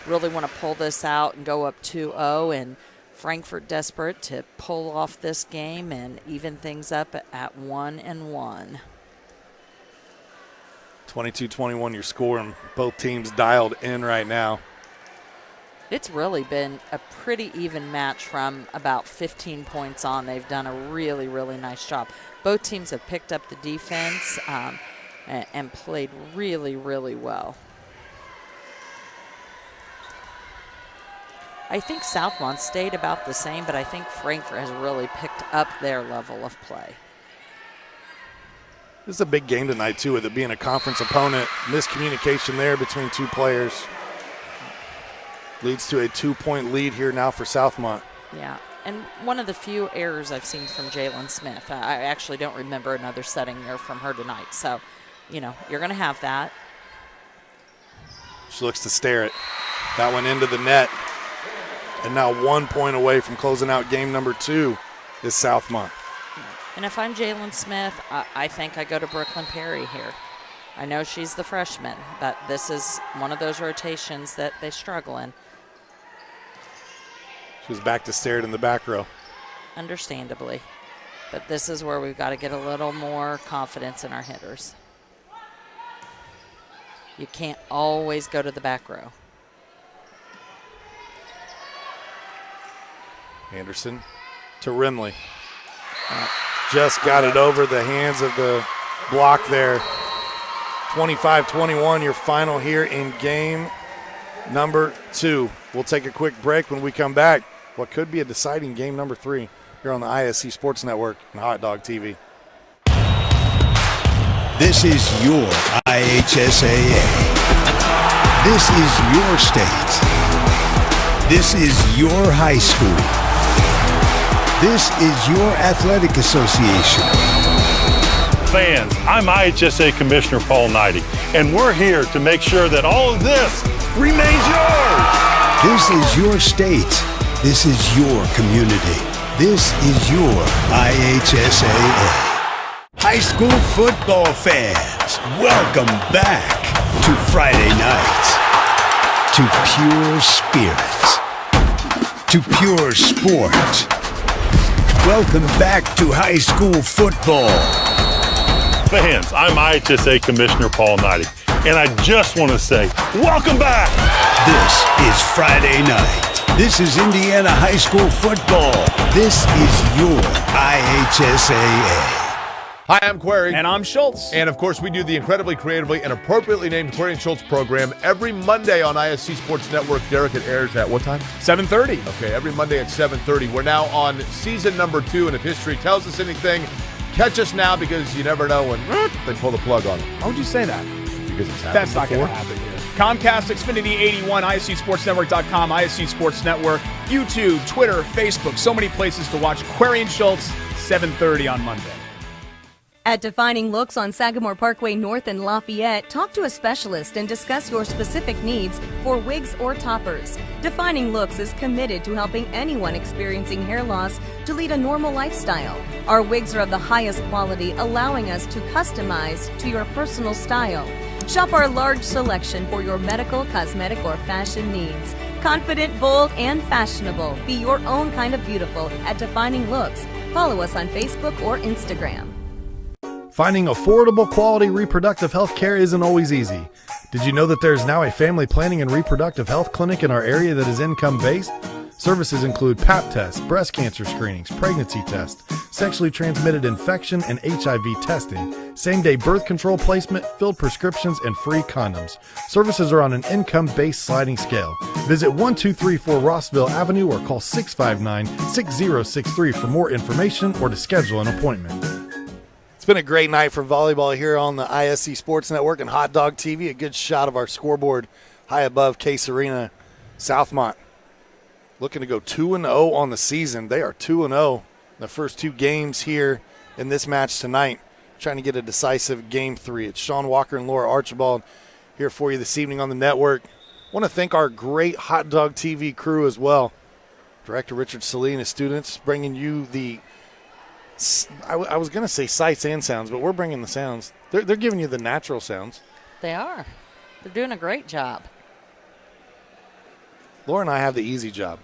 really want to pull this out and go up 2-0, and Frankfort desperate to pull off this game and even things up at 1-1. 22-21 your score, and both teams dialed in right now. It's really been a pretty even match from about 15 points on. They've done a really, really nice job. Both teams have picked up the defense and played really, really well. I think Southmont stayed about the same, but I think Frankfort has really picked up their level of play. This is a big game tonight, too, with it being a conference opponent. Miscommunication there between two players leads to a 2-point lead here now for Southmont. Yeah, and one of the few errors I've seen from Jalen Smith. I actually don't remember another setting error from her tonight. So, you're going to have that. She looks to stare it. That went into the net. And now 1 point away from closing out game number 2 is Southmont. And if I'm Jalen Smith, I think I go to Brooklyn Perry here. I know she's the freshman, but this is one of those rotations that they struggle in. She was back to stare it in the back row. Understandably. But this is where we've got to get a little more confidence in our hitters. You can't always go to the back row. Anderson to Rimley. Just got it over the hands of the block there. 25-21, your final here in game number 2. We'll take a quick break. When we come back, what could be a deciding game number 3. here on the ISC Sports Network and Hot Dog TV. This is your IHSAA. This is your state. This is your high school. This is your athletic association. Fans, I'm IHSA Commissioner Paul Knighty, and we're here to make sure that all of this remains yours. This is your state. This is your community. This is your IHSAA. High school football fans, welcome back to Friday night, to pure spirit, to pure sport. Welcome back to high school football. Fans, I'm IHSA Commissioner Paul Knighty, and I just want to say, welcome back. This is Friday night. This is Indiana high school football. This is your IHSAA. Hi, I'm Query. And I'm Schultz. And of course, we do the incredibly creatively and appropriately named Query and Schultz program every Monday on ISC Sports Network. Derek, it airs at what time? 7:30. Okay, every Monday at 7:30. We're now on season number 2, and if history tells us anything, catch us now because you never know when they pull the plug on it. Why would you say that? Because it's happened That's not before. going to happen here. Comcast, Xfinity 81, ISCSportsNetwork.com, ISC Sports Network, YouTube, Twitter, Facebook, so many places to watch Query and Schultz, 7:30 on Monday. At Defining Looks on Sagamore Parkway North in Lafayette, talk to a specialist and discuss your specific needs for wigs or toppers. Defining Looks is committed to helping anyone experiencing hair loss to lead a normal lifestyle. Our wigs are of the highest quality, allowing us to customize to your personal style. Shop our large selection for your medical, cosmetic, or fashion needs. Confident, bold, and fashionable. Be your own kind of beautiful at Defining Looks. Follow us on Facebook or Instagram. Finding affordable, quality reproductive health care isn't always easy. Did you know that there's now a family planning and reproductive health clinic in our area that is income-based? Services include Pap tests, breast cancer screenings, pregnancy tests, sexually transmitted infection and HIV testing, same-day birth control placement, filled prescriptions, and free condoms. Services are on an income-based sliding scale. Visit 1234 Rossville Avenue or call 659-6063 for more information or to schedule an appointment. It's been a great night for volleyball here on the ISC Sports Network and Hot Dog TV. A good shot of our scoreboard high above Case Arena. Southmont looking to go 2-0 on the season. They are 2-0 the first 2 games here in this match tonight. Trying to get a decisive Game 3. It's Sean Walker and Laura Archibald here for you this evening on the network. Want to thank our great Hot Dog TV crew as well. Director Richard Salee and his students bringing you the I was going to say sights and sounds, but we're bringing the sounds. They're giving you the natural sounds. They are. They're doing a great job. Laura and I have the easy job.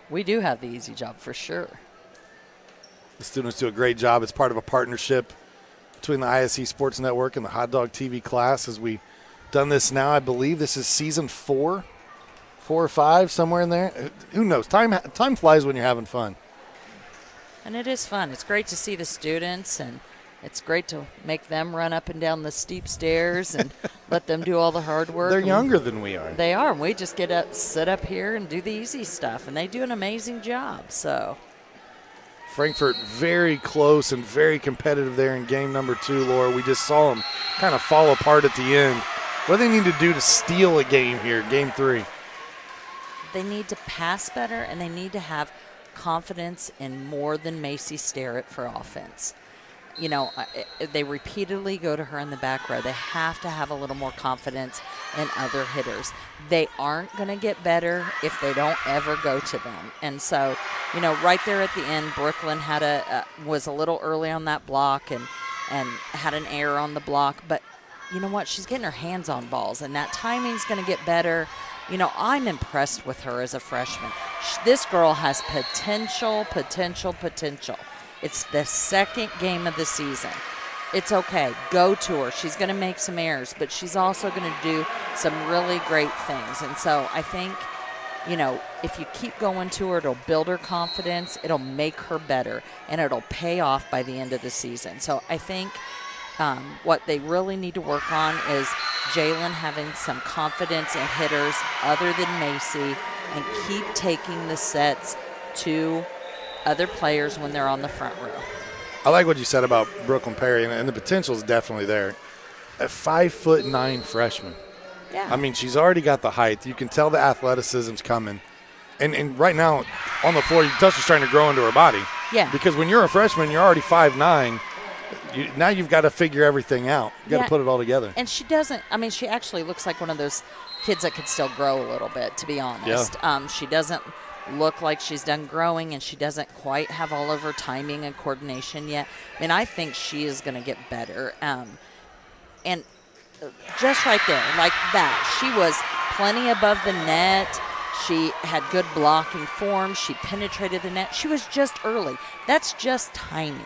We do have the easy job for sure. The students do a great job. It's part of a partnership between the ISC Sports Network and the Hot Dog TV class as we've done this now. I believe this is season 4 or 5, somewhere in there. Who knows? Time flies when you're having fun. And it is fun. It's great to see the students, and it's great to make them run up and down the steep stairs and let them do all the hard work. They're younger than we are. They are. We just get up, sit up here, and do the easy stuff, and they do an amazing job. So Frankfort very close and very competitive there in game number 2, Laura. We just saw them kind of fall apart at the end. What do they need to do to steal a game here, game 3? They need to pass better, and they need to have confidence in more than Macy Starrett for offense. You know, they repeatedly go to her in the back row. They have to have a little more confidence in other hitters. They aren't going to get better if they don't ever go to them. And so, you know, right there at the end, Brooklyn was a little early on that block and had an error on the block. But you know what? She's getting her hands on balls, and that timing's going to get better. You know, I'm impressed with her as a freshman. This girl has potential. It's the second game of the season. It's okay. Go to her. She's going to make some errors, but she's also going to do some really great things. And so I think, you know, if you keep going to her, it'll build her confidence, it'll make her better, and it'll pay off by the end of the season. So I think what they really need to work on is Jalen having some confidence in hitters other than Macy and keep taking the sets to other players when they're on the front row. I like what you said about Brooklyn Perry, and the potential is definitely there. A 5'9" freshman. Yeah. I mean, she's already got the height. You can tell the athleticism's coming. And right now, on the floor, Dustin's trying to grow into her body. Yeah. Because when you're a freshman, you're already 5'9". Now you've got to figure everything out. You got to put it all together. And she doesn't. I mean, she actually looks like one of those kids that could still grow a little bit, to be honest. Yeah. She doesn't look like she's done growing, and she doesn't quite have all of her timing and coordination yet. I mean, I think she is going to get better. And just right there, like that, she was plenty above the net. She had good blocking form. She penetrated the net. She was just early. That's just timing.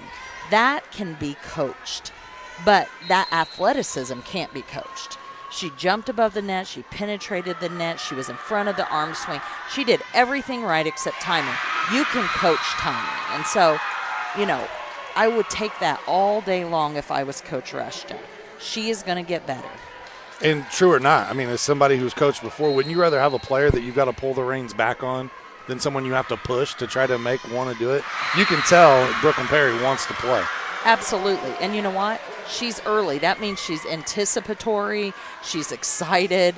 That can be coached, but that athleticism can't be coached. She jumped above the net. She penetrated the net. She was in front of the arm swing. She did everything right except timing. You can coach timing. And so, I would take that all day long if I was Coach Rushton. She is going to get better. And true or not, I mean, as somebody who's coached before, wouldn't you rather have a player that you've got to pull the reins back on than someone you have to push to try to want to do it? You can tell Brooklyn Perry wants to play. Absolutely. And you know what? She's early. That means she's anticipatory. She's excited.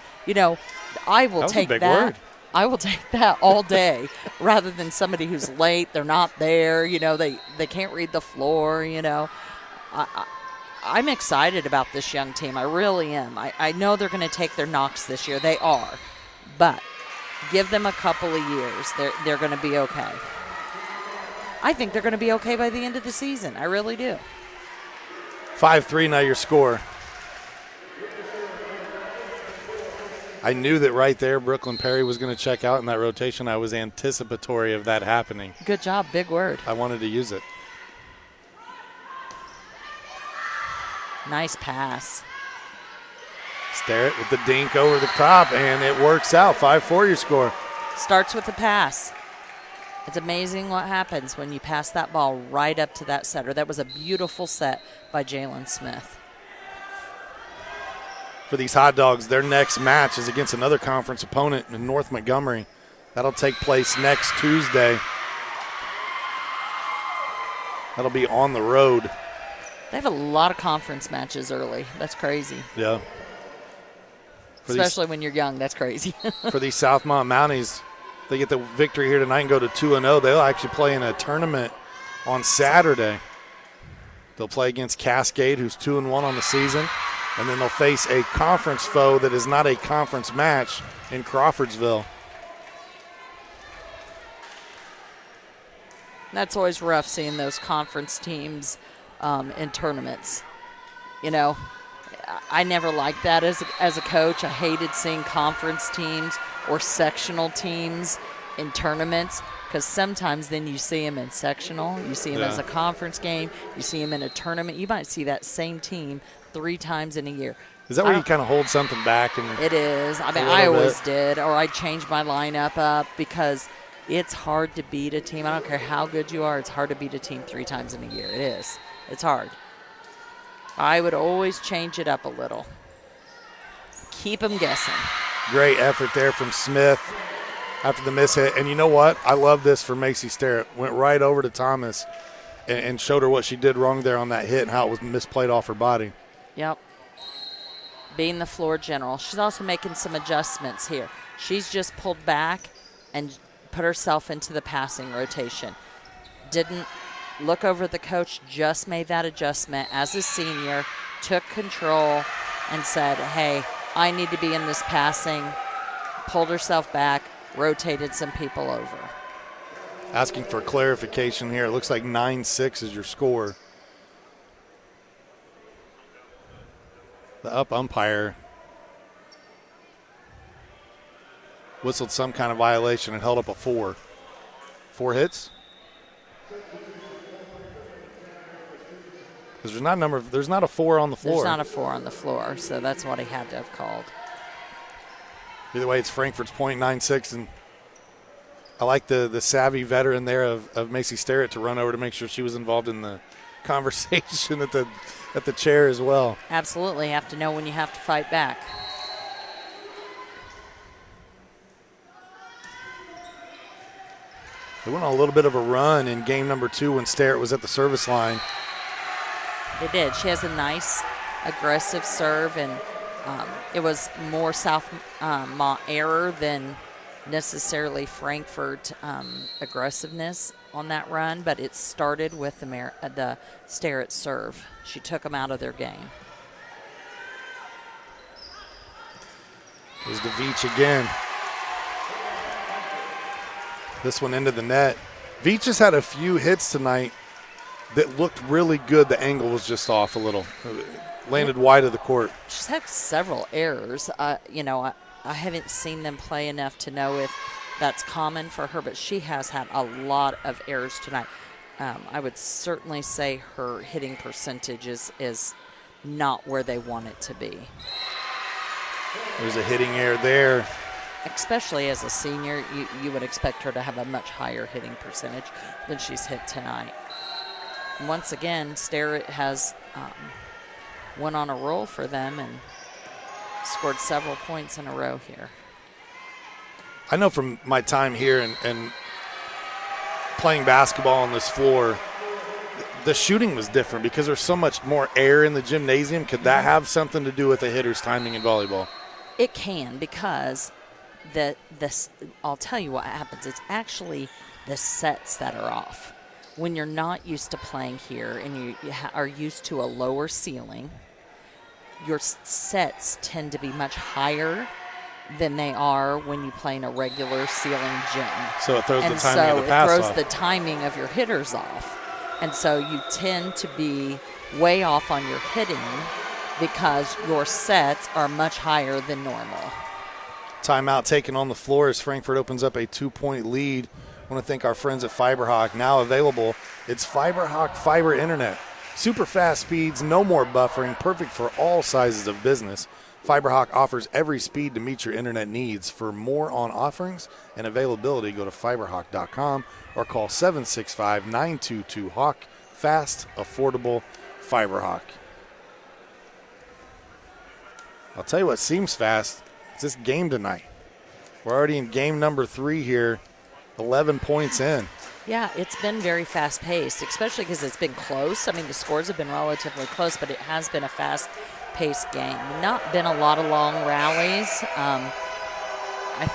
I will take that. Word. I will take that all day rather than somebody who's late. They're not there. They can't read the floor. I'm excited about this young team. I really am. I know they're going to take their knocks this year. They are. But give them a couple of years. They're going to be okay. I think they're going to be okay by the end of the season. I really do. 5-3 now your score. I knew that right there Brooklyn Perry was going to check out in that rotation. I was anticipatory of that happening. Good job. Big word. I wanted to use it. Nice pass. Starrett with the dink over the top, and it works out. 5-4 your score. Starts with the pass. It's amazing what happens when you pass that ball right up to that setter. That was a beautiful set by Jalen Smith. For these Hot Dogs, their next match is against another conference opponent in North Montgomery. That'll take place next Tuesday. That'll be on the road. They have a lot of conference matches early. That's crazy. Yeah. Especially when you're young, that's crazy. For these Southmont Mounties, they get the victory here tonight and go to 2-0. They'll actually play in a tournament on Saturday. They'll play against Cascade, who's 2-1 on the season, and then they'll face a conference foe that is not a conference match in Crawfordsville. That's always rough seeing those conference teams in tournaments. I never liked that as a coach. I hated seeing conference teams or sectional teams in tournaments because sometimes then you see them in sectional, you see them as a conference game, you see them in a tournament. You might see that same team 3 times in a year. Is that where you kind of hold something back? It is. I mean, I always did, or I changed my lineup up because it's hard to beat a team. I don't care how good you are. It's hard to beat a team 3 times in a year. It is. It's hard. I would always change it up a little. Keep them guessing. Great effort there from Smith after the miss hit. And you know what? I love this for Macy Starrett. Went right over to Thomas and showed her what she did wrong there on that hit and how it was misplayed off her body. Yep. Being the floor general. She's also making some adjustments here. She's just pulled back and put herself into the passing rotation. Didn't look over the coach, just made that adjustment as a senior, took control and said, hey, I need to be in this passing, pulled herself back, rotated some people over. Asking for clarification here. It looks like 9-6 is your score. The up umpire whistled some kind of violation and held up a 4. 4 hits? Because there's not a 4 on the floor. There's not a 4 on the floor, so that's what he had to have called. Either way, it's Frankfort's .96, and I like the savvy veteran there of Macy Starrett to run over to make sure she was involved in the conversation at the chair as well. Absolutely, have to know when you have to fight back. They went on a little bit of a run in game number 2 when Sterrett was at the service line. They did. She has a nice, aggressive serve, and it was more Southmont error than necessarily Frankfort aggressiveness on that run, but it started with the Sterrett serve. She took them out of their game. There's the Veach again. This one into the net. Veach has had a few hits tonight that looked really good. The angle was just off a little. Landed wide of the court. She's had several errors. I haven't seen them play enough to know if that's common for her, but she has had a lot of errors tonight. I would certainly say her hitting percentage is not where they want it to be. There's a hitting error there. Especially as a senior, you would expect her to have a much higher hitting percentage than she's hit tonight. And once again, Sterrett has went on a roll for them and scored several points in a row here. I know from my time here and playing basketball on this floor, the shooting was different because there's so much more air in the gymnasium. Could that have something to do with the hitter's timing in volleyball? It can, because I'll tell you what happens. It's actually the sets that are off. When you're not used to playing here and you are used to a lower ceiling, your sets tend to be much higher than they are when you play in a regular ceiling gym. So it throws the timing of the pass off. It throws off. the timing of your hitters off. And so you tend to be way off on your hitting because your sets are much higher than normal. Timeout taken on the floor as Frankfort opens up a 2-point lead. I want to thank our friends at FiberHawk. Now available, it's FiberHawk Fiber Internet. Super fast speeds, no more buffering, perfect for all sizes of business. FiberHawk offers every speed to meet your internet needs. For more on offerings and availability, go to fiberhawk.com or call 765-922-HAWK. Fast, affordable FiberHawk. I'll tell you what seems fast. It's this game tonight. We're already in game number 3 here, 11 points in. Yeah, it's been very fast-paced, especially because it's been close. I mean, the scores have been relatively close, but it has been a fast-paced game. Not been a lot of long rallies. I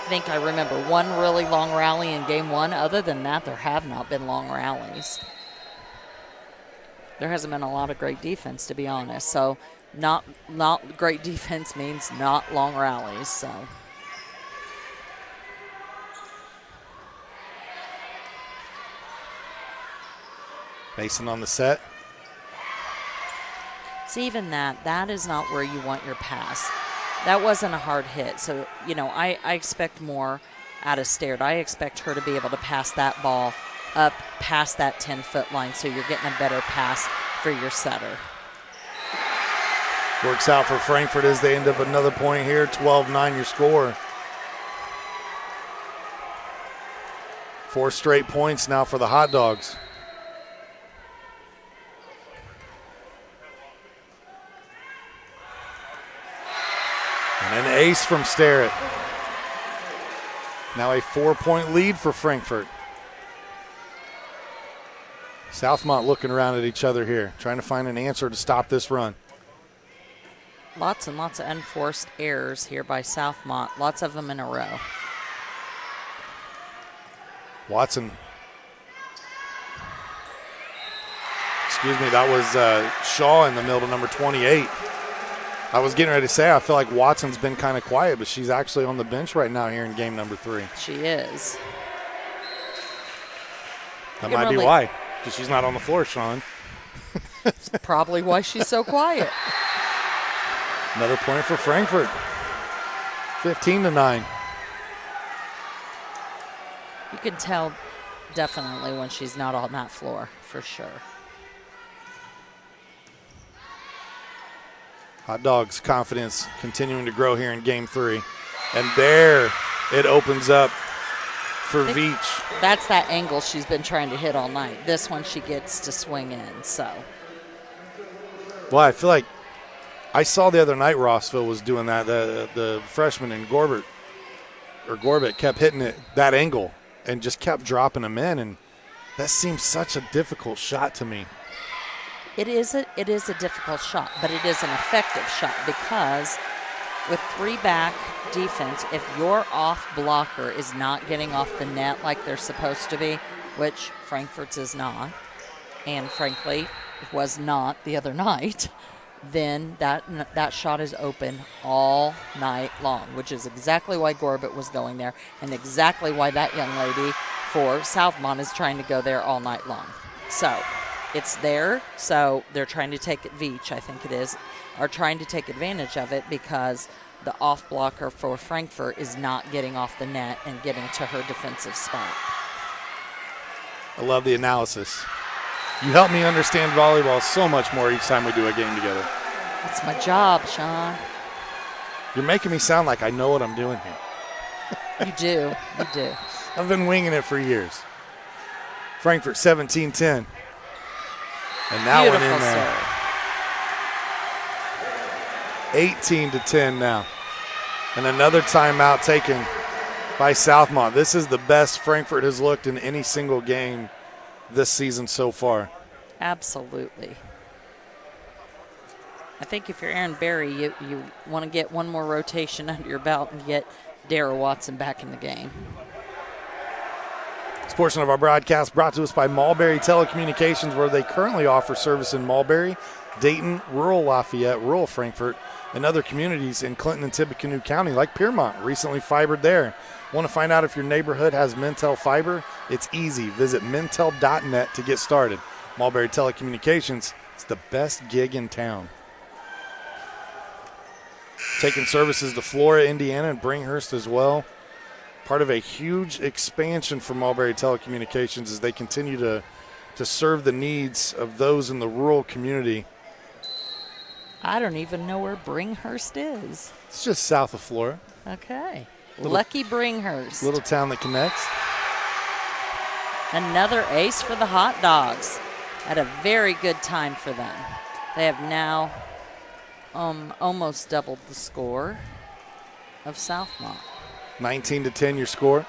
think I remember one really long rally in game 1. Other than that, there have not been long rallies. There hasn't been a lot of great defense, to be honest. So not great defense means not long rallies. So. Mason on the set. See, even that is not where you want your pass. That wasn't a hard hit. So, I expect more out of Sterrett. I expect her to be able to pass that ball up past that 10-foot line so you're getting a better pass for your setter. Works out for Frankfort as they end up another point here. 12-9 your score. 4 straight points now for the Hot Dogs. And an ace from Sterrett. Now a 4-point lead for Frankfort. Southmont looking around at each other here, trying to find an answer to stop this run. Lots and lots of unforced errors here by Southmont. Lots of them in a row. Watson. Excuse me, that was Shaw in the middle to number 28. I was getting ready to say, I feel like Watson's been kind of quiet, but she's actually on the bench right now here in game number 3. She is. That might be why, because she's not on the floor, Sean. That's probably why she's so quiet. Another point for Frankfort. 15-9. You can tell definitely when she's not on that floor, for sure. Hot Dogs' confidence continuing to grow here in game 3. And there it opens up for Veach. That's that angle she's been trying to hit all night. This one she gets to swing in, so. Well, I feel like I saw the other night Rossville was doing that. The freshman in Gorbett kept hitting it that angle and just kept dropping them in, and that seems such a difficult shot to me. It is a difficult shot, but it is an effective shot because with 3-back defense, if your off blocker is not getting off the net like they're supposed to be, which Frankfort's is not, and frankly was not the other night, then that shot is open all night long, which is exactly why Gorbett was going there and exactly why that young lady for Southmont is trying to go there all night long. So it's there, so they're trying to take it, Veach, I think it is, are trying to take advantage of it because the off blocker for Frankfort is not getting off the net and getting to her defensive spot. I love the analysis. You help me understand volleyball so much more each time we do a game together. That's my job, Sean. You're making me sound like I know what I'm doing here. You do. You do. I've been winging it for years. Frankfort 17-10. And that Beautiful one in there. 18-10 now. And another timeout taken by Southmont. This is the best Frankfort has looked in any single game this season so far. Absolutely. I think if you're Aaron Berry, you want to get one more rotation under your belt and get Dara Watson back in the game. This portion of our broadcast brought to us by Mulberry Telecommunications, where they currently offer service in Mulberry, Dayton, rural Lafayette, rural Frankfort, and other communities in Clinton and Tippecanoe County, like Piermont, recently fibered there. Want to find out if your neighborhood has Mintel fiber? It's easy. Visit mintel.net to get started. Mulberry Telecommunications, it's the best gig in town. Taking services to Flora, Indiana, and Bringhurst as well. Part of a huge expansion for Mulberry Telecommunications as they continue to serve the needs of those in the rural community. I don't even know where Bringhurst is. It's just south of Flora. Okay. Lucky Bringhurst. Little town that connects. Another ace for the Hot Dogs. At a very good time for them. They have now almost doubled the score of Southmont. 19-10 your score.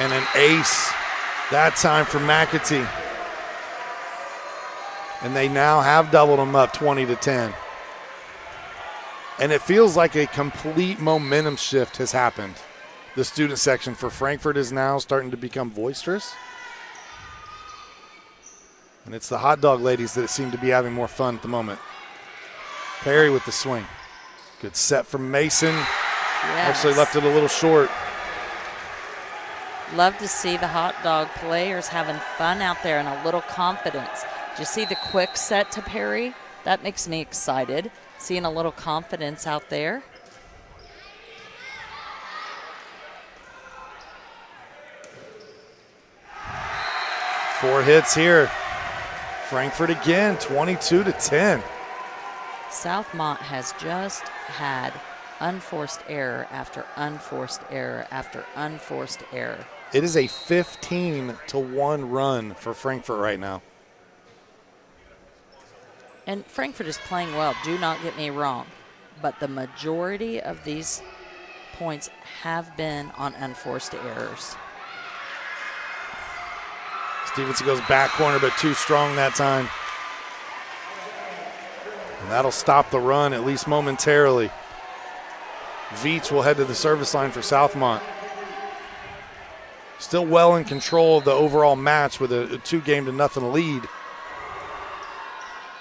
And an ace that time for McAtee. And they now have doubled them up 20-10. And it feels like a complete momentum shift has happened. The student section for Frankfort is now starting to become boisterous. And it's the Hot Dog ladies that seem to be having more fun at the moment. Perry with the swing. Good set from Mason. Yes. Actually left it a little short. Love to see the Hot Dog players having fun out there and a little confidence. Did you see the quick set to Perry? That makes me excited. Seeing a little confidence out there. Four hits here. Frankfort again, 22-10. Southmont has just had unforced error after unforced error after unforced error. It is a 15-1 run for Frankfort right now. And Frankfort is playing well, do not get me wrong. But the majority of these points have been on unforced errors. Stevenson goes back corner, but too strong that time. And that'll stop the run, at least momentarily. Veach will head to the service line for Southmont. Still well in control of the overall match with a 2-0 lead.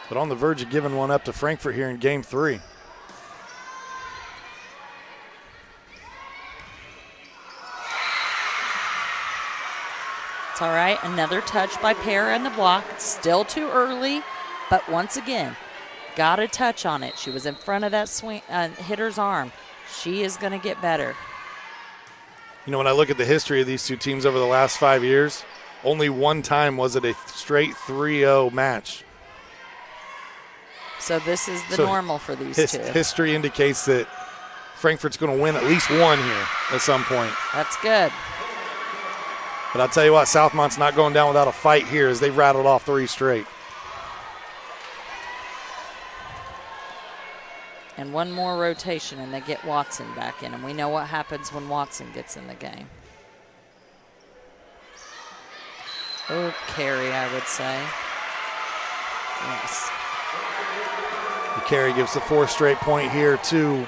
But on the verge of giving one up to Frankfort here in Game 3. It's all right. Another touch by Para in the block. It's still too early, but once again, got a touch on it. She was in front of that swing hitter's arm. She is going to get better. You know, when I look at the history of these two teams over the last 5 years, only one time was it a straight 3-0 match. So this is the normal for these two. History indicates that Frankfort's going to win at least one here at some point. That's good. But I'll tell you what, Southmont's not going down without a fight here as they've rattled off 3 straight. And one more rotation, and they get Watson back in. And we know what happens when Watson gets in the game. Oh, carry, I would say. Yes. The carry gives the 4th straight point here to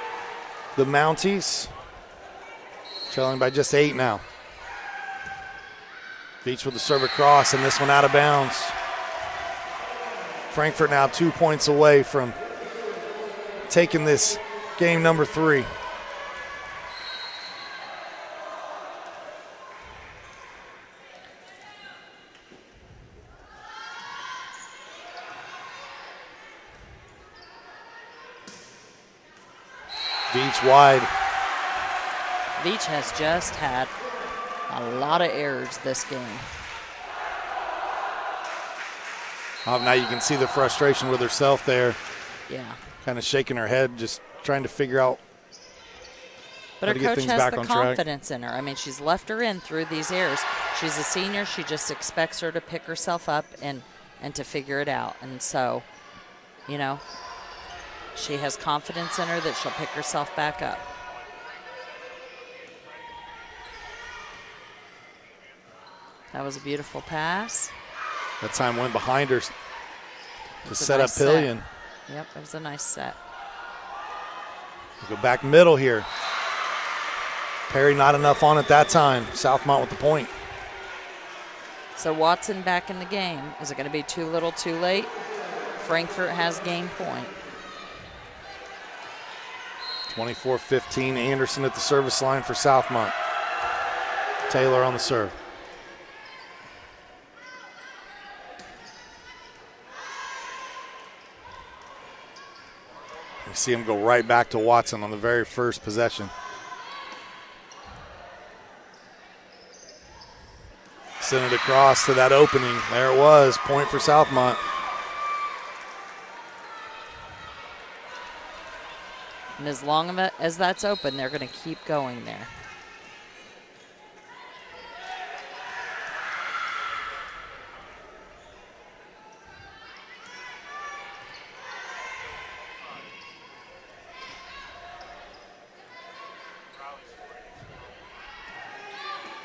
the Mounties. Trailing by just 8 now. Beach with the serve across, and this one out of bounds. Frankfort now 2 points away from taking this game number 3. Beach wide. Beach has just had a lot of errors this game. Oh, now you can see the frustration with herself there. Yeah. Kind of shaking her head, just trying to figure out but how her to get coach things has back the on track. confidence in her. I mean, she's left her in through these errors. She's a senior. She just expects her to pick herself up and to figure it out. And so, you know, she has confidence in her that she'll pick herself back up. That was a beautiful pass. That time went behind her to set up nice Pillion. Set. Yep, it was a nice set. We'll go back middle here. Perry not enough on it that time. Southmont with the point. So Watson back in the game. Is it going to be too little too late? Frankfort has game point. 24-15, Anderson at the service line for Southmont. Taylor on the serve. You see him go right back to Watson on the very first possession. Send it across to that opening. There it was, point for Southmont. And as long as that's open, they're going to keep going there.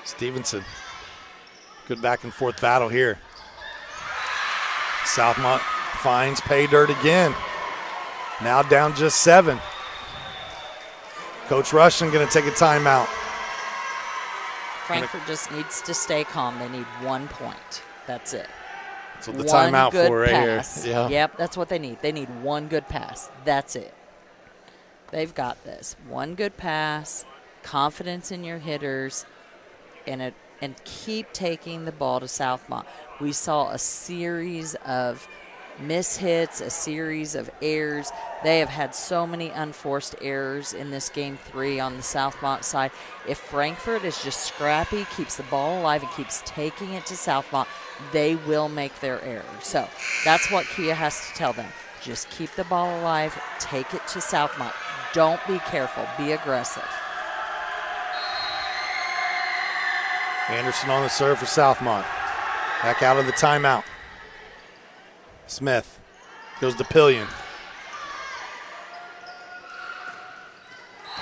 Stevenson. Good back and forth battle here. Southmont finds pay dirt again. Now down just 7. Coach Rushing going to take a timeout. Frankfort just needs to stay calm. They need 1 point. That's it. That's what the timeout for right pass. here. Yeah. Yep, that's what they need. They need one good pass. That's it. They've got this. One good pass, confidence in your hitters, and keep taking the ball to Southmont. We saw a series of mishits, a series of errors. They have had so many unforced errors in this game 3 on the Southmont side. If Frankfort is just scrappy, keeps the ball alive, and keeps taking it to Southmont, they will make their errors. So that's what Kia has to tell them. Just keep the ball alive, take it to Southmont. Don't be careful, be aggressive. Anderson on the serve for Southmont. Back out of the timeout. Smith goes to Pillion.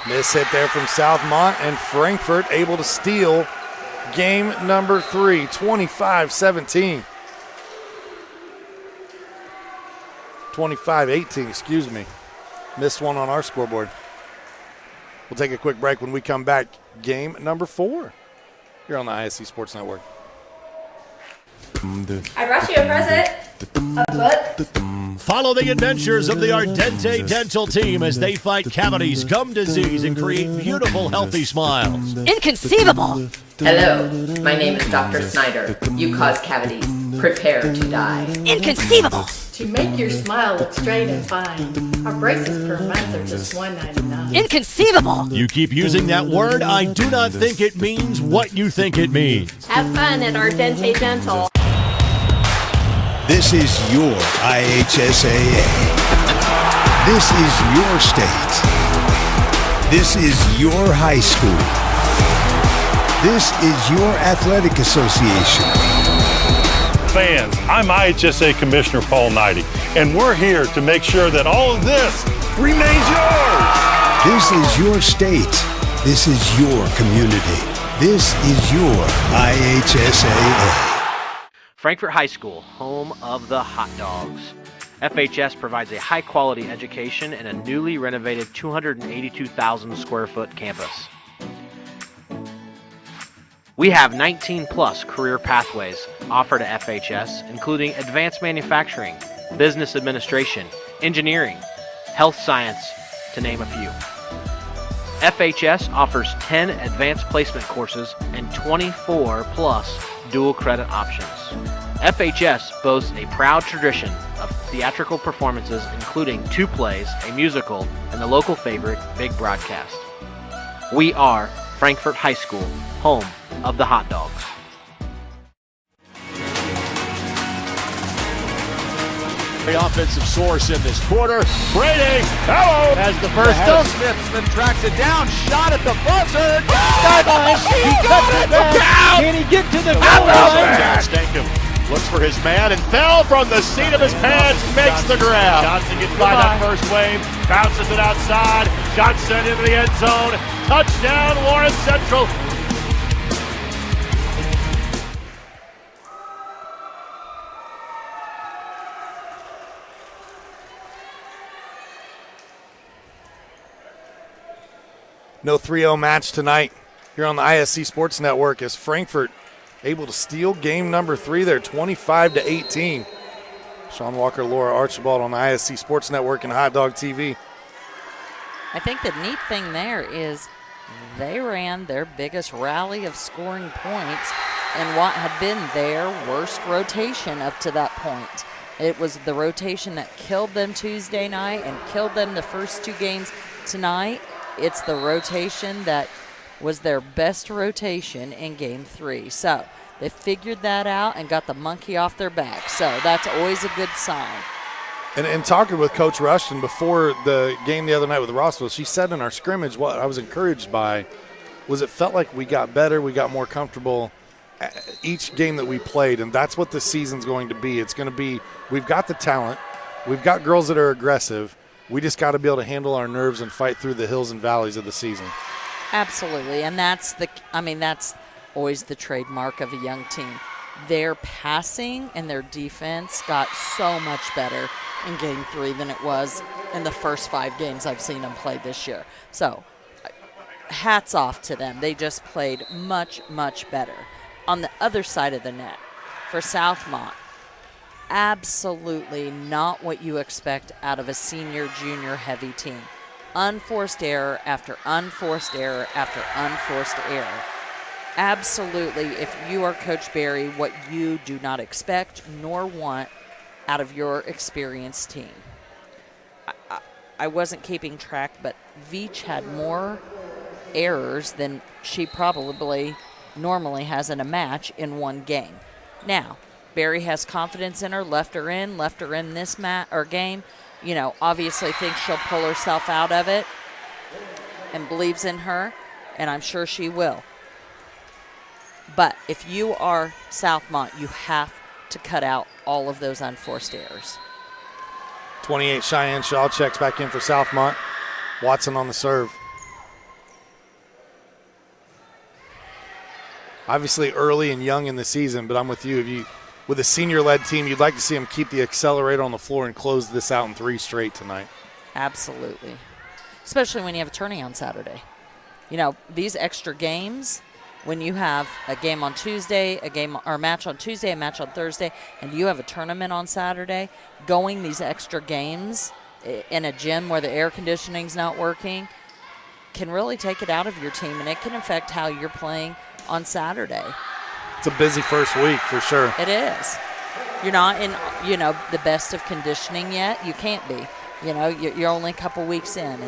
Miss hit there from Southmont, and Frankfort able to steal game number 3, 25-17. 25-18, excuse me. Missed one on our scoreboard. We'll take a quick break. When we come back, game number 4 here on the ISC Sports Network. I brought you a present. A book. Follow the adventures of the Ardente Dental team as they fight cavities, gum disease, and create beautiful, healthy smiles. Inconceivable! Hello, my name is Dr. Snyder. You cause cavities. Prepare to die. Inconceivable! To make your smile look straight and fine, our braces per month are just $1.99. Inconceivable! You keep using that word, I do not think it means what you think it means. Have fun at Ardente Dental. This is your IHSAA. This is your state. This is your high school. This is your athletic association. Fans, I'm IHSA Commissioner Paul Knighty, and we're here to make sure that all of this remains yours. This is your state. This is your community. This is your IHSAA. Frankfort High School, home of the hot dogs. FHS provides a high-quality education in a newly renovated 282,000 square foot campus. We have 19-plus career pathways offered at FHS, including advanced manufacturing, business administration, engineering, health science, to name a few. FHS offers 10 advanced placement courses and 24-plus dual credit options. FHS boasts a proud tradition of theatrical performances, including 2 plays, a musical, and the local favorite, Big Broadcast. We are Frankfort High School, home of the hot dogs. The offensive source in this quarter. Brady, hello, has the first up. Smith tracks it down, shot at the buzzer. Sideline, he cuts it back. Can he get to the goal line? Stankham looks for his man and fell from the seat of his pants, makes the grab. Johnson gets by that first wave, bounces it outside. Johnson into the end zone. Touchdown, Lawrence Central. No 3-0 match tonight here on the ISC Sports Network as Frankfort able to steal game number 3 there, 25-18. Sean Walker, Laura Archibald on the ISC Sports Network and Hot Dog TV. I think the neat thing there is they ran their biggest rally of scoring points in what had been their worst rotation up to that point. It was the rotation that killed them Tuesday night and killed them the first 2 games tonight. It's the rotation that was their best rotation in Game 3. So they figured that out and got the monkey off their back. So that's always a good sign. And talking with Coach Rushton before the game the other night with Rossville, she said in our scrimmage what I was encouraged by was it felt like we got better, we got more comfortable each game that we played, and that's what this season's going to be. It's going to be we've got the talent, we've got girls that are aggressive. We just got to be able to handle our nerves and fight through the hills and valleys of the season. Absolutely, and that's always the trademark of a young team. Their passing and their defense got so much better in Game 3 than it was in the first 5 games I've seen them play this year. So, hats off to them. They just played much, much better. On the other side of the net, for Southmont, absolutely not what you expect out of a senior, junior heavy team. Unforced error after unforced error after unforced error. Absolutely, if you are Coach Barry, what you do not expect nor want out of your experienced team. I wasn't keeping track, but Veach had more errors than she probably normally has in a match in one game. Now, Barry has confidence in her, left her in this game. You know, obviously thinks she'll pull herself out of it and believes in her, and I'm sure she will. But if you are Southmont, you have to cut out all of those unforced errors. 28, Cheyenne Shaw checks back in for Southmont. Watson on the serve. Obviously early and young in the season, but I'm with you. With a senior-led team, you'd like to see them keep the accelerator on the floor and close this out in 3 straight tonight. Absolutely. Especially when you have a tourney on Saturday. You know, these extra games, when you have a game on Tuesday, a match on Tuesday, a match on Thursday, and you have a tournament on Saturday, going these extra games in a gym where the air conditioning's not working can really take it out of your team, and it can affect how you're playing on Saturday. It's a busy first week for sure. It is. You're not in, the best of conditioning yet. You can't be. You're only a couple weeks in,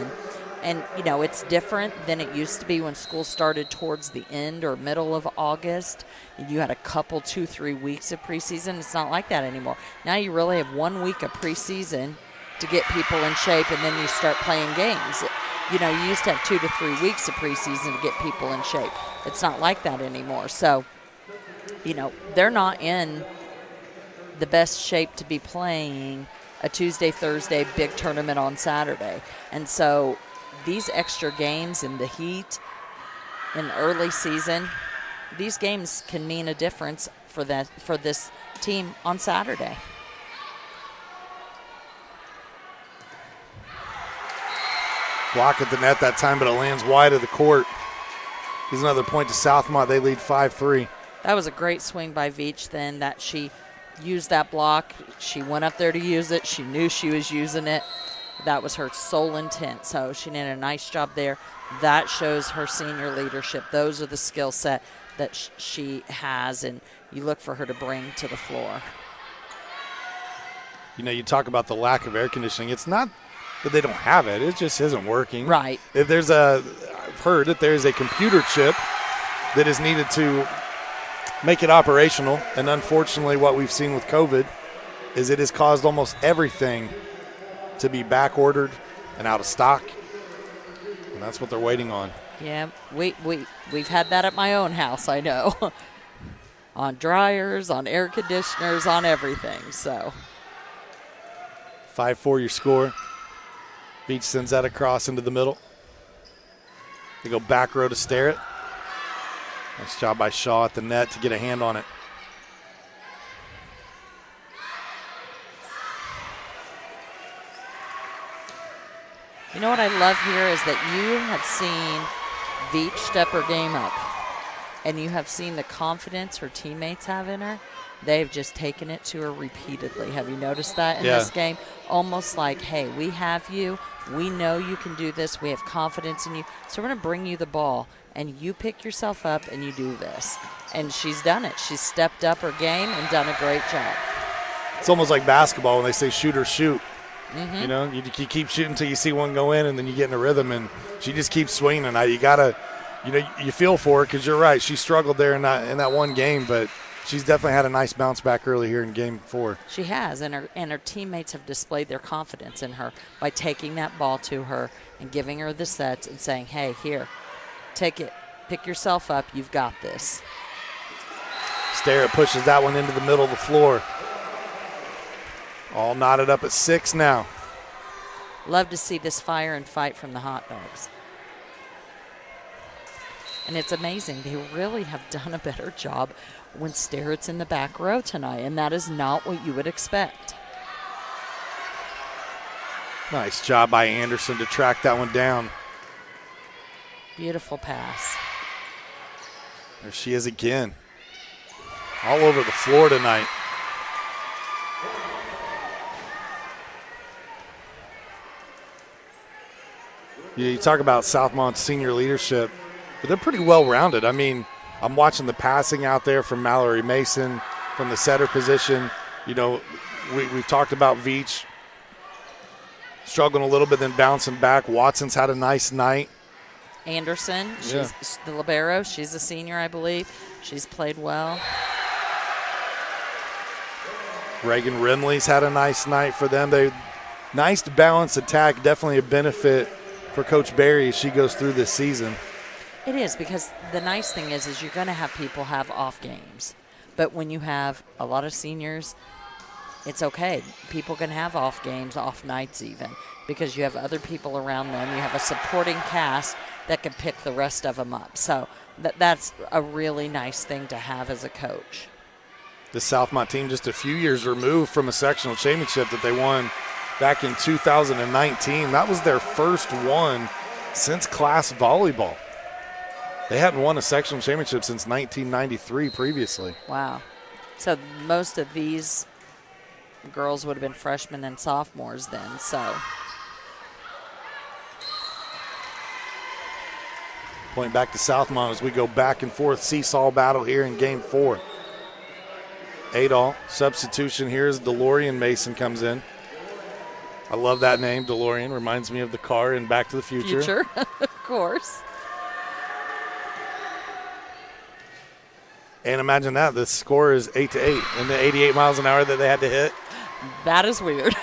and it's different than it used to be when school started towards the end or middle of August. You had a couple, 2-3 weeks of preseason. It's not like that anymore. Now you really have 1 week of preseason to get people in shape, and then you start playing games. You used to have 2 to 3 weeks of preseason to get people in shape. It's not like that anymore. So, they're not in the best shape to be playing a Tuesday, Thursday big tournament on Saturday. And so these extra games in the heat in the early season, these games can mean a difference for this team on Saturday. Block at the net that time, but it lands wide of the court. Here's another point to Southmont. They lead 5-3. That was a great swing by Veach then, that she used that block. She went up there to use it. She knew she was using it. That was her sole intent. So she did a nice job there. That shows her senior leadership. Those are the skill set that she has, and you look for her to bring to the floor. You know, you talk about the lack of air conditioning. It's not that they don't have it. It just isn't working. Right. I've heard that there's a computer chip that is needed to make it operational, and unfortunately what we've seen with COVID is it has caused almost everything to be back ordered and out of stock, and that's what they're waiting on. Yeah, we've had that at my own house, I know. On dryers, on air conditioners, on everything. So 5-4 your score. Beach sends that across into the middle. They go back row to stare it. Nice job by Shaw at the net to get a hand on it. You know what I love here is that you have seen Veach step her game up, and you have seen the confidence her teammates have in her. They've just taken it to her repeatedly. Have you noticed that in this game? Almost like, hey, we have you. We know you can do this. We have confidence in you. So we're going to bring you the ball, and you pick yourself up and you do this. And she's done it. She's stepped up her game and done a great job. It's almost like basketball when they say shoot or shoot. Mm-hmm. You know, you keep shooting until you see one go in, and then you get in a rhythm, and she just keeps swinging. And you got to, you feel for her because you're right. She struggled there in that one game, but she's definitely had a nice bounce back early here in game 4. She has, and her teammates have displayed their confidence in her by taking that ball to her and giving her the sets and saying, hey, here, take it. Pick yourself up. You've got this. Starrett pushes that one into the middle of the floor. All knotted up at 6 now. Love to see this fire and fight from the Hot Dogs. And it's amazing. They really have done a better job when Starrett's in the back row tonight, and that is not what you would expect. Nice job by Anderson to track that one down. Beautiful pass. There she is again. All over the floor tonight. You talk about Southmont's senior leadership, but they're pretty well-rounded. I mean, I'm watching the passing out there from Mallory Mason from the setter position. You know, we've talked about Veach struggling a little bit, then bouncing back. Watson's had a nice night. Anderson, she's the libero. She's a senior, I believe. She's played well. Reagan Rimley's had a nice night for them. Nice balanced attack, definitely a benefit for Coach Barry as she goes through this season. It is, because the nice thing is you're going to have people have off games. But when you have a lot of seniors, it's okay. People can have off games, off nights even, because you have other people around them. You have a supporting cast that can pick the rest of them up. So that's a really nice thing to have as a coach. The Southmont team just a few years removed from a sectional championship that they won back in 2019. That was their first one since class volleyball. They hadn't won a sectional championship since 1993 previously. Wow. So most of these girls would have been freshmen and sophomores then, so. Point back to Southmont as we go back and forth seesaw battle here in game 4. Adol, substitution here as DeLorean Mason comes in. I love that name, DeLorean. Reminds me of the car in Back to the Future. Of course. And imagine that, the score is 8-8 and the 88 miles an hour that they had to hit. That is weird.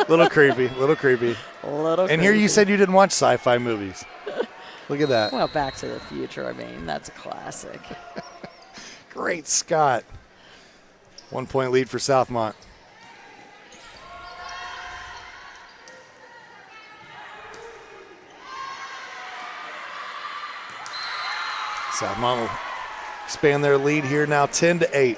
Little creepy, little creepy. And here you said you didn't watch sci-fi movies. Look at that. Well, Back to the Future, I mean, that's a classic. Great Scott. 1 point lead for Southmont. Southmont will expand their lead here now 10-8. You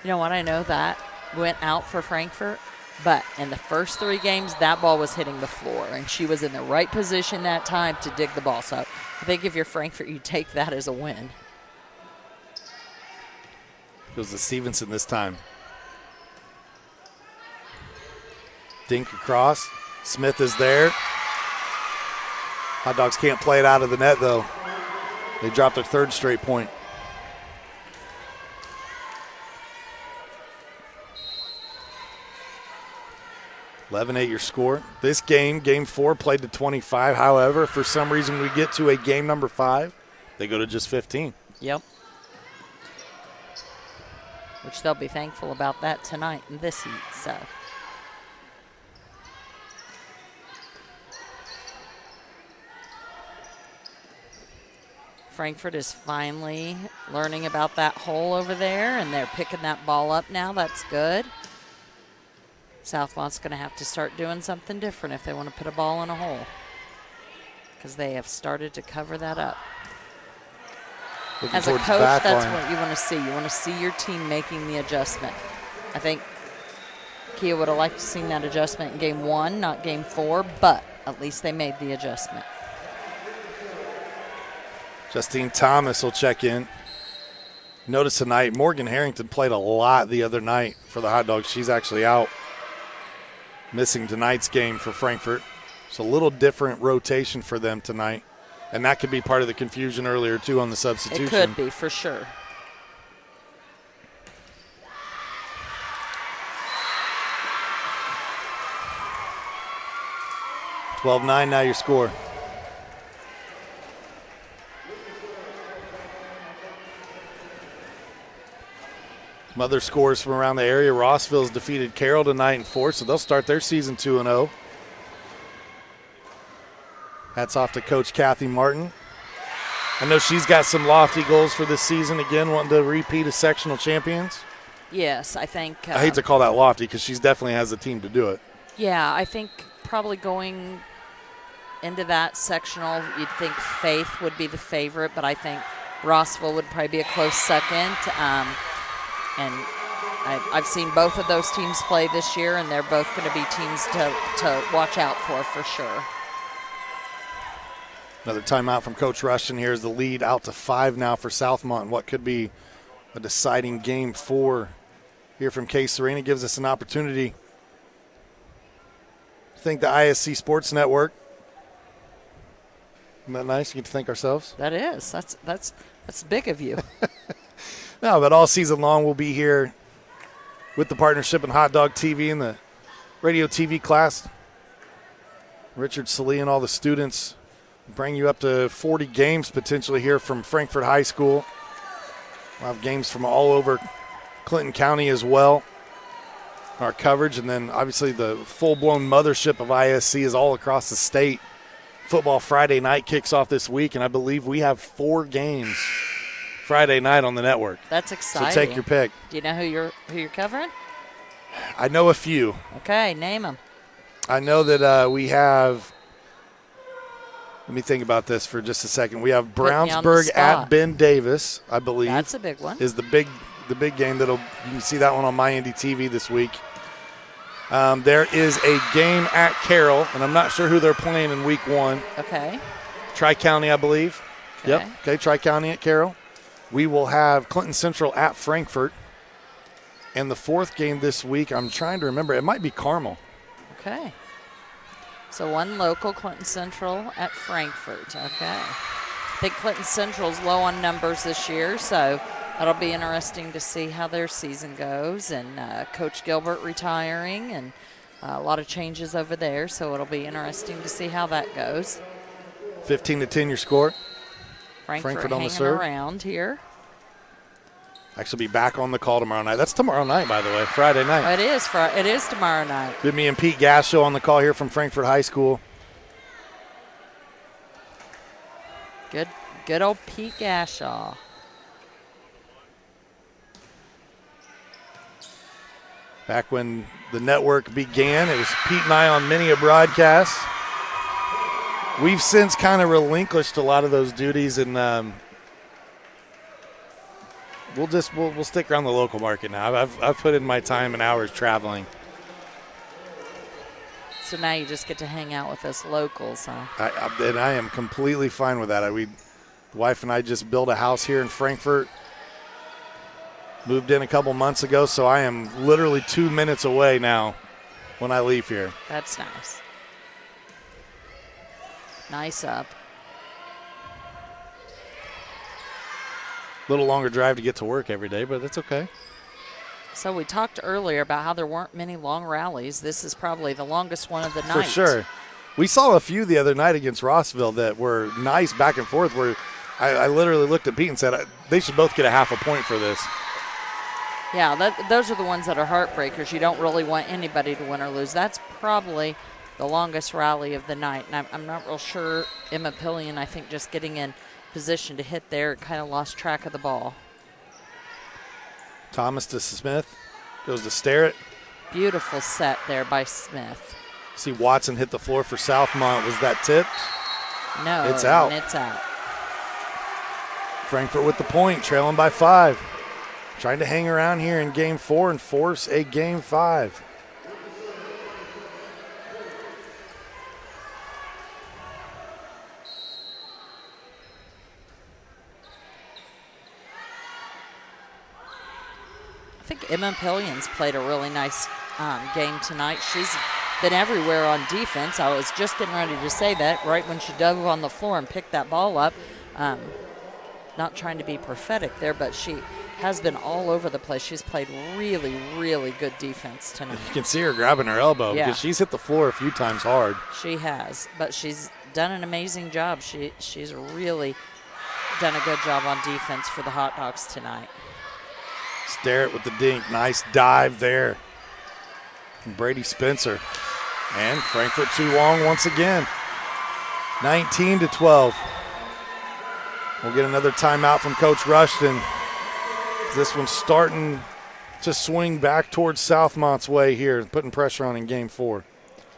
know what? I know that went out for Frankfort, but in the first 3 games, that ball was hitting the floor, and she was in the right position that time to dig the ball. So I think if you're Frankfort, you take that as a win. Goes to Stevenson this time. Dink across. Smith is there. Hot Dogs can't play it out of the net, though. They dropped their 3rd straight point. (11-8) your score. This game, game 4, played to 25. However, for some reason we get to a game number 5, they go to just 15. Yep. Which they'll be thankful about that tonight in this heat. So. Frankfort is finally learning about that hole over there, and they're picking that ball up now. That's good. Southmont's going to have to start doing something different if they want to put a ball in a hole, because they have started to cover that up. Looking As a towards coach, back that's line. what you want to see. You want to see your team making the adjustment. I think Kia would have liked to seen that adjustment in game 1, not game 4, but at least they made the adjustment. Justine Thomas will check in. Notice tonight, Morgan Harrington played a lot the other night for the Hot Dogs. She's actually out, missing tonight's game for Frankfort. It's a little different rotation for them tonight, and that could be part of the confusion earlier, too, on the substitution. It could be, for sure. (12-9) now your score. Some other scores from around the area. Rossville's defeated Carroll tonight in 4, so they'll start their season 2-0. Hats off to Coach Kathy Martin. I know she's got some lofty goals for this season, again, wanting to repeat as sectional champions. Yes, I think. I hate to call that lofty because she definitely has the team to do it. Yeah, I think probably going into that sectional, you'd think Faith would be the favorite, but I think Rossville would probably be a close second. And I've seen both of those teams play this year, and they're both going to be teams to watch out for sure. Another timeout from Coach Rushton. Here's the lead out to 5 now for Southmont. What could be a deciding game 4 here from K Serena gives us an opportunity. Thank the ISC Sports Network. Isn't that nice? You get to thank ourselves. That is. That's big of you. No, but all season long we'll be here with the partnership in Hot Dog TV and the radio TV class. Richard Salee and all the students bring you up to 40 games potentially here from Frankfort High School. We'll have games from all over Clinton County as well. Our coverage, and then obviously the full-blown mothership of ISC is all across the state. Football Friday night kicks off this week, and I believe we have 4 games Friday night on the network. That's exciting. So take your pick. Do you know who you're covering? I know a few. Okay, name them. I know that we have. Let me think about this for just a second. We have Brownsburg at Ben Davis, I believe. That's a big one. Is the big game you can see that one on My Indy TV this week. There is a game at Carroll, and I'm not sure who they're playing in week 1. Okay. Tri-County, I believe. Okay. Yep. Okay, Tri-County at Carroll. We will have Clinton Central at Frankfort. And the 4th game this week, I'm trying to remember, it might be Carmel. Okay. So one local, Clinton Central at Frankfort. Okay. I think Clinton Central's low on numbers this year, so that'll be interesting to see how their season goes. And Coach Gilbert retiring, and a lot of changes over there, so it'll be interesting to see how that goes. 15-10 your score. Frankfort on the hanging serve. around here. Actually be back on the call tomorrow night. That's tomorrow night, by the way, Friday night. It is tomorrow night. Good me and Pete Gasho on the call here from Frankfort High School. Good old Pete Gashaw. Back when the network began, it was Pete and I on many a broadcast. We've since kind of relinquished a lot of those duties, and we'll stick around the local market now. I've put in my time and hours traveling. So now you just get to hang out with us locals, huh? I am completely fine with that. The wife and I just built a house here in Frankfort. Moved in a couple months ago, so I am literally 2 minutes away now when I leave here. That's nice. Nice up. Little longer drive to get to work every day, but that's okay. So we talked earlier about how there weren't many long rallies. This is probably the longest one of the night. For sure. We saw a few the other night against Rossville that were nice back and forth where I literally looked at Pete and said they should both get a half a point for this. Yeah, those are the ones that are heartbreakers. You don't really want anybody to win or lose. That's probably the longest rally of the night. And I'm not real sure. Emma Pillion, I think, just getting in position to hit there, kind of lost track of the ball. Thomas to Smith. Goes to Starrett. Beautiful set there by Smith. See Watson hit the floor for Southmont. Was that tipped? No. It's out. And it's out. Frankfort with the point, trailing by 5. Trying to hang around here in Game 4 and force a Game 5. I think Emma Pillion's played a really nice game tonight. She's been everywhere on defense. I was just getting ready to say that right when she dove on the floor and picked that ball up. Not trying to be prophetic there, but she has been all over the place. She's played really, really good defense tonight. You can see her grabbing her elbow because she's hit the floor a few times hard. She has, but she's done an amazing job. She's really done a good job on defense for the Hot Dogs tonight. Starrett with the dink. Nice dive there from Brady Spencer. And Frankfort too long once again. 19-12. We'll get another timeout from Coach Rushton. This one's starting to swing back towards Southmont's way here, putting pressure on in Game 4.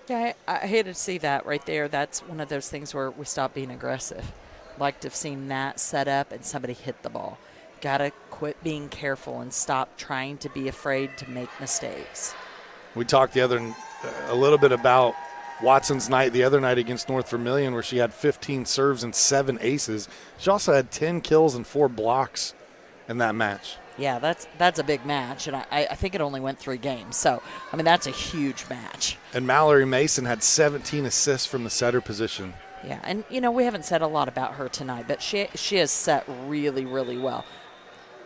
Yeah, I hate to see that right there. That's one of those things where we stop being aggressive. Like to have seen that set up and somebody hit the ball. Got to quit being careful and stop trying to be afraid to make mistakes. We talked a little bit about Watson's night the other night against North Vermilion, where she had 15 serves and 7 aces. She also had 10 kills and 4 blocks in that match. Yeah, that's a big match, and I think it only went 3 games. So, I mean, that's a huge match. And Mallory Mason had 17 assists from the setter position. Yeah, and, we haven't said a lot about her tonight, but she has set really, really well.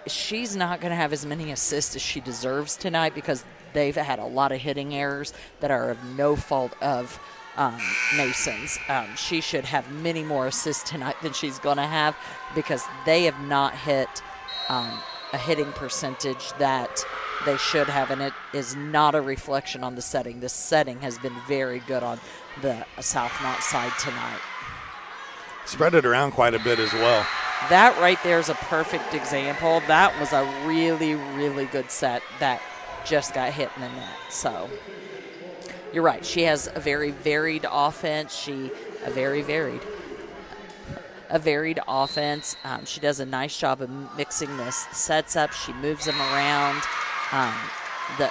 She's not going to have as many assists as she deserves tonight because they've had a lot of hitting errors that are of no fault of Mason's. She should have many more assists tonight than she's going to have because they have not hit a hitting percentage that they should have, and it is not a reflection on the setting. The setting has been very good on the Southmont side tonight. Spread it around quite a bit as well. That right there is a perfect example. That was a really, really good set that just got hit in the net. So you're right. She has a very varied offense. A varied offense. She does a nice job of mixing the sets up. She moves them around. The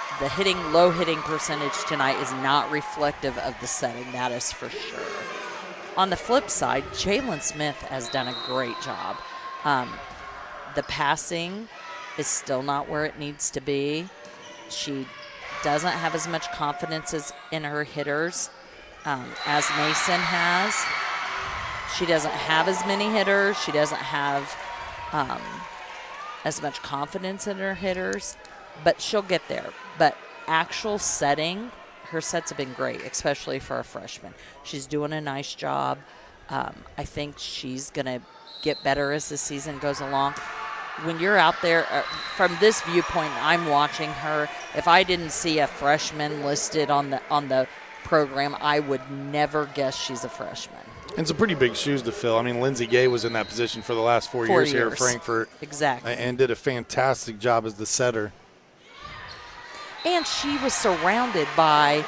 low hitting percentage tonight is not reflective of the setting. That is for sure. On the flip side, Jalen Smith has done a great job. The passing is still not where it needs to be. She doesn't have as much confidence in her hitters as Mason has. She doesn't have as many hitters. She doesn't have as much confidence in her hitters, but she'll get there. But actual setting, her sets have been great, especially for a freshman. She's doing a nice job. I think she's going to get better as the season goes along. When you're out there, from this viewpoint, I'm watching her. If I didn't see a freshman listed on the program, I would never guess she's a freshman. And some pretty big shoes to fill. I mean, Lindsay Gay was in that position for the last 4 years here at Frankfort. Exactly. And did a fantastic job as the setter. And she was surrounded by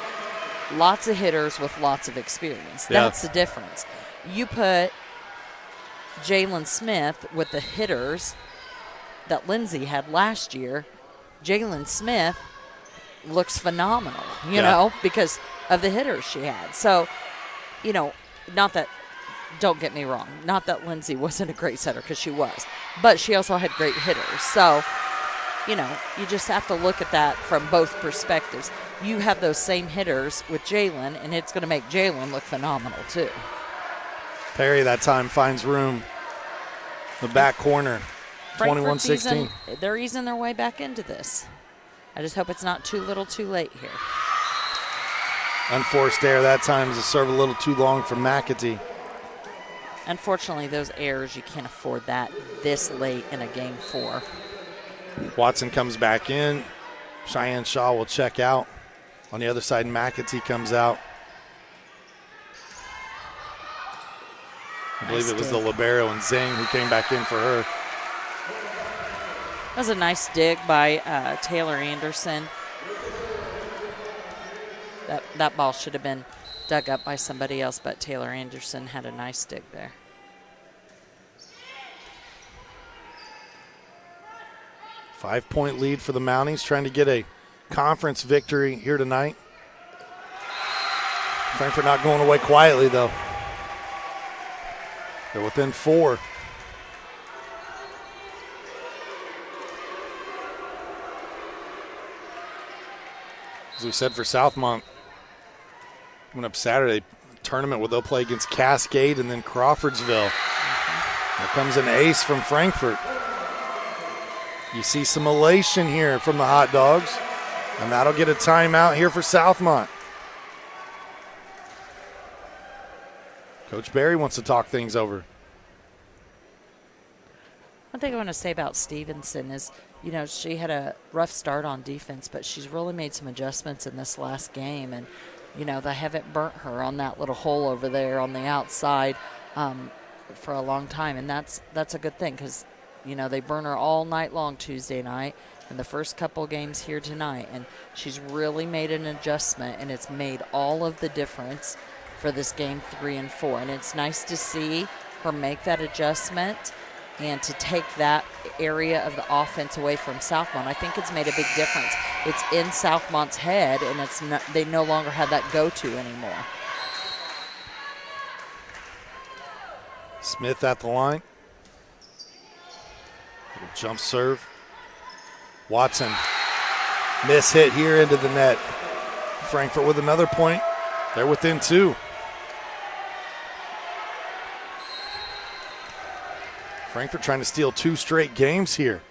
lots of hitters with lots of experience. That's the difference. you put Jalen Smith with the hitters that Lindsay had last year, Jalen Smith looks phenomenal, you know, because of the hitters she had. So, you know, not that, don't get me wrong, not that Lindsay wasn't a great setter, because she was, but she also had great hitters. So, you know, you just have to look at that from both perspectives. You have those same hitters with Jalen, and it's going to make Jalen look phenomenal too. Perry that time finds room. The back corner, 21-16. They're easing their way back into this. I just hope it's not too little too late here. Unforced error that time is a serve a little too long from McAtee. Unfortunately, those errors, you can't afford that this late in a game 4. Watson comes back in. Cheyenne Shaw will check out. On the other side, McAtee comes out. I believe it was the libero and Zing who came back in for her. That was a nice dig by Taylor Anderson. That ball should have been dug up by somebody else, but Taylor Anderson had a nice dig there. Five-point lead for the Mounties, trying to get a conference victory here tonight. Frankfort not going away quietly, though. They're within 4. As we said for Southmont, coming up Saturday, tournament where they'll play against Cascade and then Crawfordsville. Here comes an ace from Frankfort. You see some elation here from the Hot Dogs, and that'll get a timeout here for Southmont. Coach Barry wants to talk things over. One thing I want to say about Stevenson is, you know, she had a rough start on defense, but she's really made some adjustments in this last game. And, you know, they haven't burnt her on that little hole over there on the outside for a long time. And that's a good thing because, you know, they burn her all night long Tuesday night and the first couple games here tonight. And she's really made an adjustment, and it's made all of the difference for this game 3 and 4. And it's nice to see her make that adjustment and to take that area of the offense away from Southmont. I think it's made a big difference. It's in Southmont's head, and it's not, they no longer have that go-to anymore. Smith at the line. Little jump serve. Watson. Miss hit here into the net. Frankfort with another point. They're within 2. Frankfort trying to steal 2 straight games here.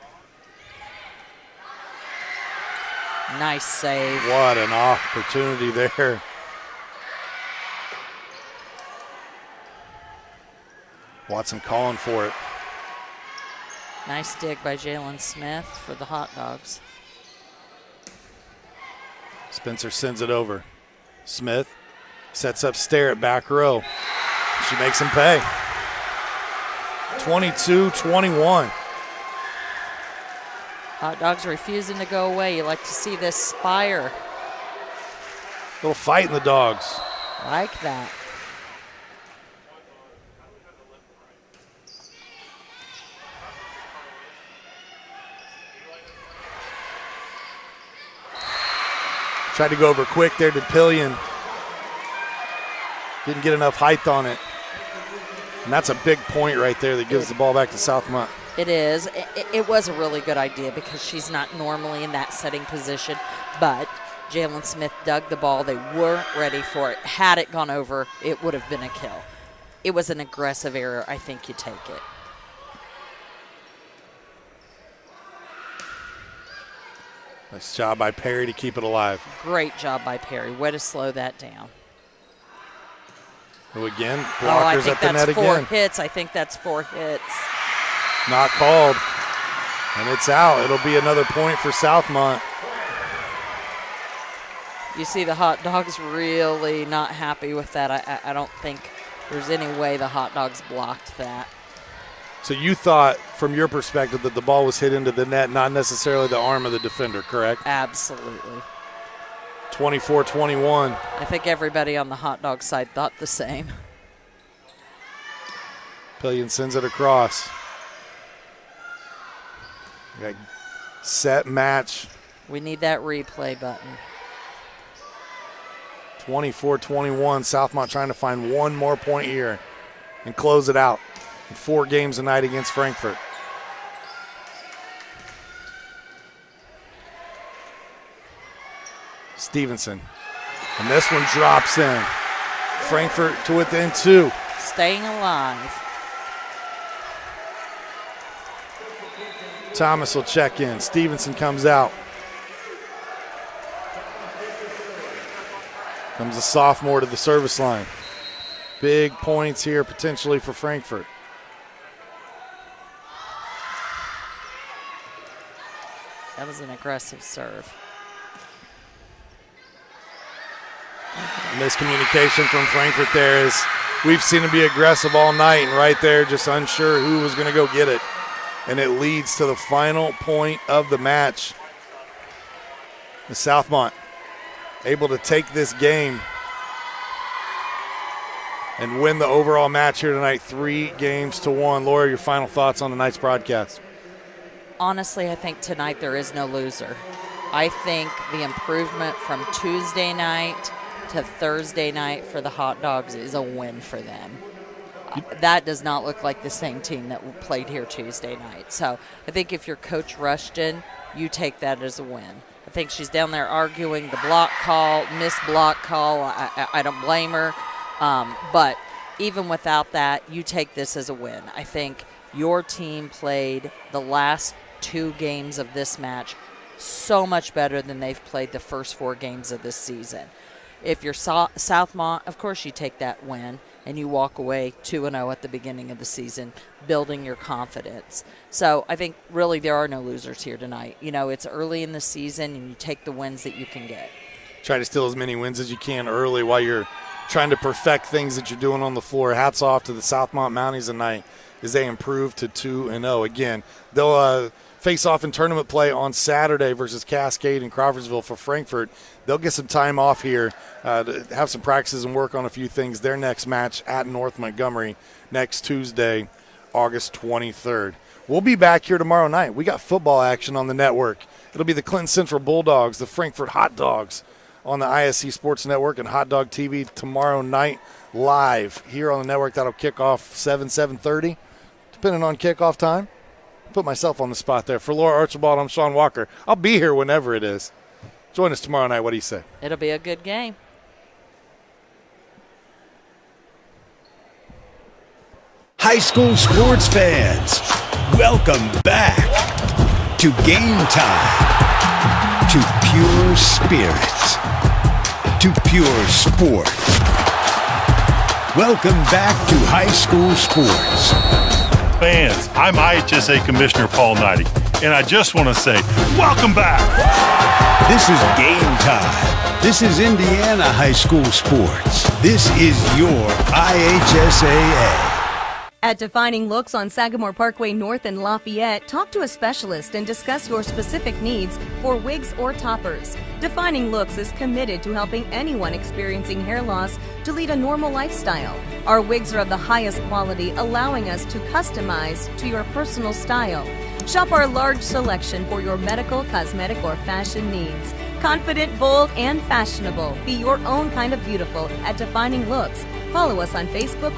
Nice save. What an opportunity there. Watson calling for it. Nice dig by Jalen Smith for the Hot Dogs. Spencer sends it over. Smith sets up Stare at back row. She makes him pay. 22-21. Hot Dogs refusing to go away. You like to see this fire. Little fight in the Dogs. Like that. Tried to go over quick there to Pillion. Didn't get enough height on it. And that's a big point right there that gives the ball back to Southmont. It is. It was a really good idea because she's not normally in that setting position. But Jalen Smith dug the ball. They weren't ready for it. Had it gone over, it would have been a kill. It was an aggressive error. I think you take it. Nice job by Perry to keep it alive. Great job by Perry. Way to slow that down. Who again? Blockers at the net again. I think that's 4 hits. I think that's 4 hits. Not called. And it's out. It'll be another point for Southmont. You see the Hot Dogs really not happy with that. I don't think there's any way the Hot Dogs blocked that. So you thought, from your perspective, that the ball was hit into the net, not necessarily the arm of the defender, correct? Absolutely. 24-21. I think everybody on the Hot Dog side thought the same. Pillion sends it across. Okay. Set match. We need that replay button. 24-21. Southmont trying to find one more point here and close it out in 4 games tonight against Frankfort. Stevenson. And this one drops in. Frankfort to within 2. Staying alive. Thomas will check in. Stevenson comes out. Comes a sophomore to the service line. Big points here potentially for Frankfort. That was an aggressive serve. Miscommunication from Frankfort there is we've seen him be aggressive all night, and right there just unsure who was going to go get it. And it leads to the final point of the match. The Southmont able to take this game and win the overall match here tonight, 3-1. Laura, your final thoughts on tonight's broadcast? Honestly, I think tonight there is no loser. I think the improvement from Tuesday night to Thursday night for the Hot Dogs is a win for them. That does not look like the same team that played here Tuesday night. So I think if you're Coach Rushton, you take that as a win. I think she's down there arguing the block call, missed block call. I don't blame her. But even without that, you take this as a win. I think your team played the last 2 games of this match so much better than they've played the first 4 games of this season. If you're Southmont, of course you take that win and you walk away 2-0 at the beginning of the season, building your confidence. So I think really there are no losers here tonight. You know, it's early in the season and you take the wins that you can get. Try to steal as many wins as you can early while you're trying to perfect things that you're doing on the floor. Hats off to the Southmont Mounties tonight as they improve to 2-0. Again, they'll face off in tournament play on Saturday versus Cascade and Crawfordsville for Frankfort. They'll get some time off here to have some practices and work on a few things. Their next match at North Montgomery next Tuesday, August 23rd. We'll be back here tomorrow night. We got football action on the network. It'll be the Clinton Central Bulldogs, the Frankfort Hot Dogs on the ISC Sports Network and Hot Dog TV tomorrow night live here on the network. That'll kick off 7:30, depending on kickoff time. Put myself on the spot there. For Laura Archibald, I'm Sean Walker. I'll be here whenever it is. Join us tomorrow night. What do you say? It'll be a good game. High school sports fans, welcome back to Game Time, to pure spirit, to pure sport. Welcome back to high school sports. Fans, I'm IHSA Commissioner Paul Knighty, and I just want to say, welcome back. This is Game Time. This is Indiana high school sports. This is your IHSAA. At Defining Looks on Sagamore Parkway North in Lafayette, talk to a specialist and discuss your specific needs for wigs or toppers. Defining Looks is committed to helping anyone experiencing hair loss to lead a normal lifestyle. Our wigs are of the highest quality, allowing us to customize to your personal style. Shop our large selection for your medical, cosmetic, or fashion needs. Confident, bold, and fashionable. Be your own kind of beautiful at Defining Looks. Follow us on Facebook.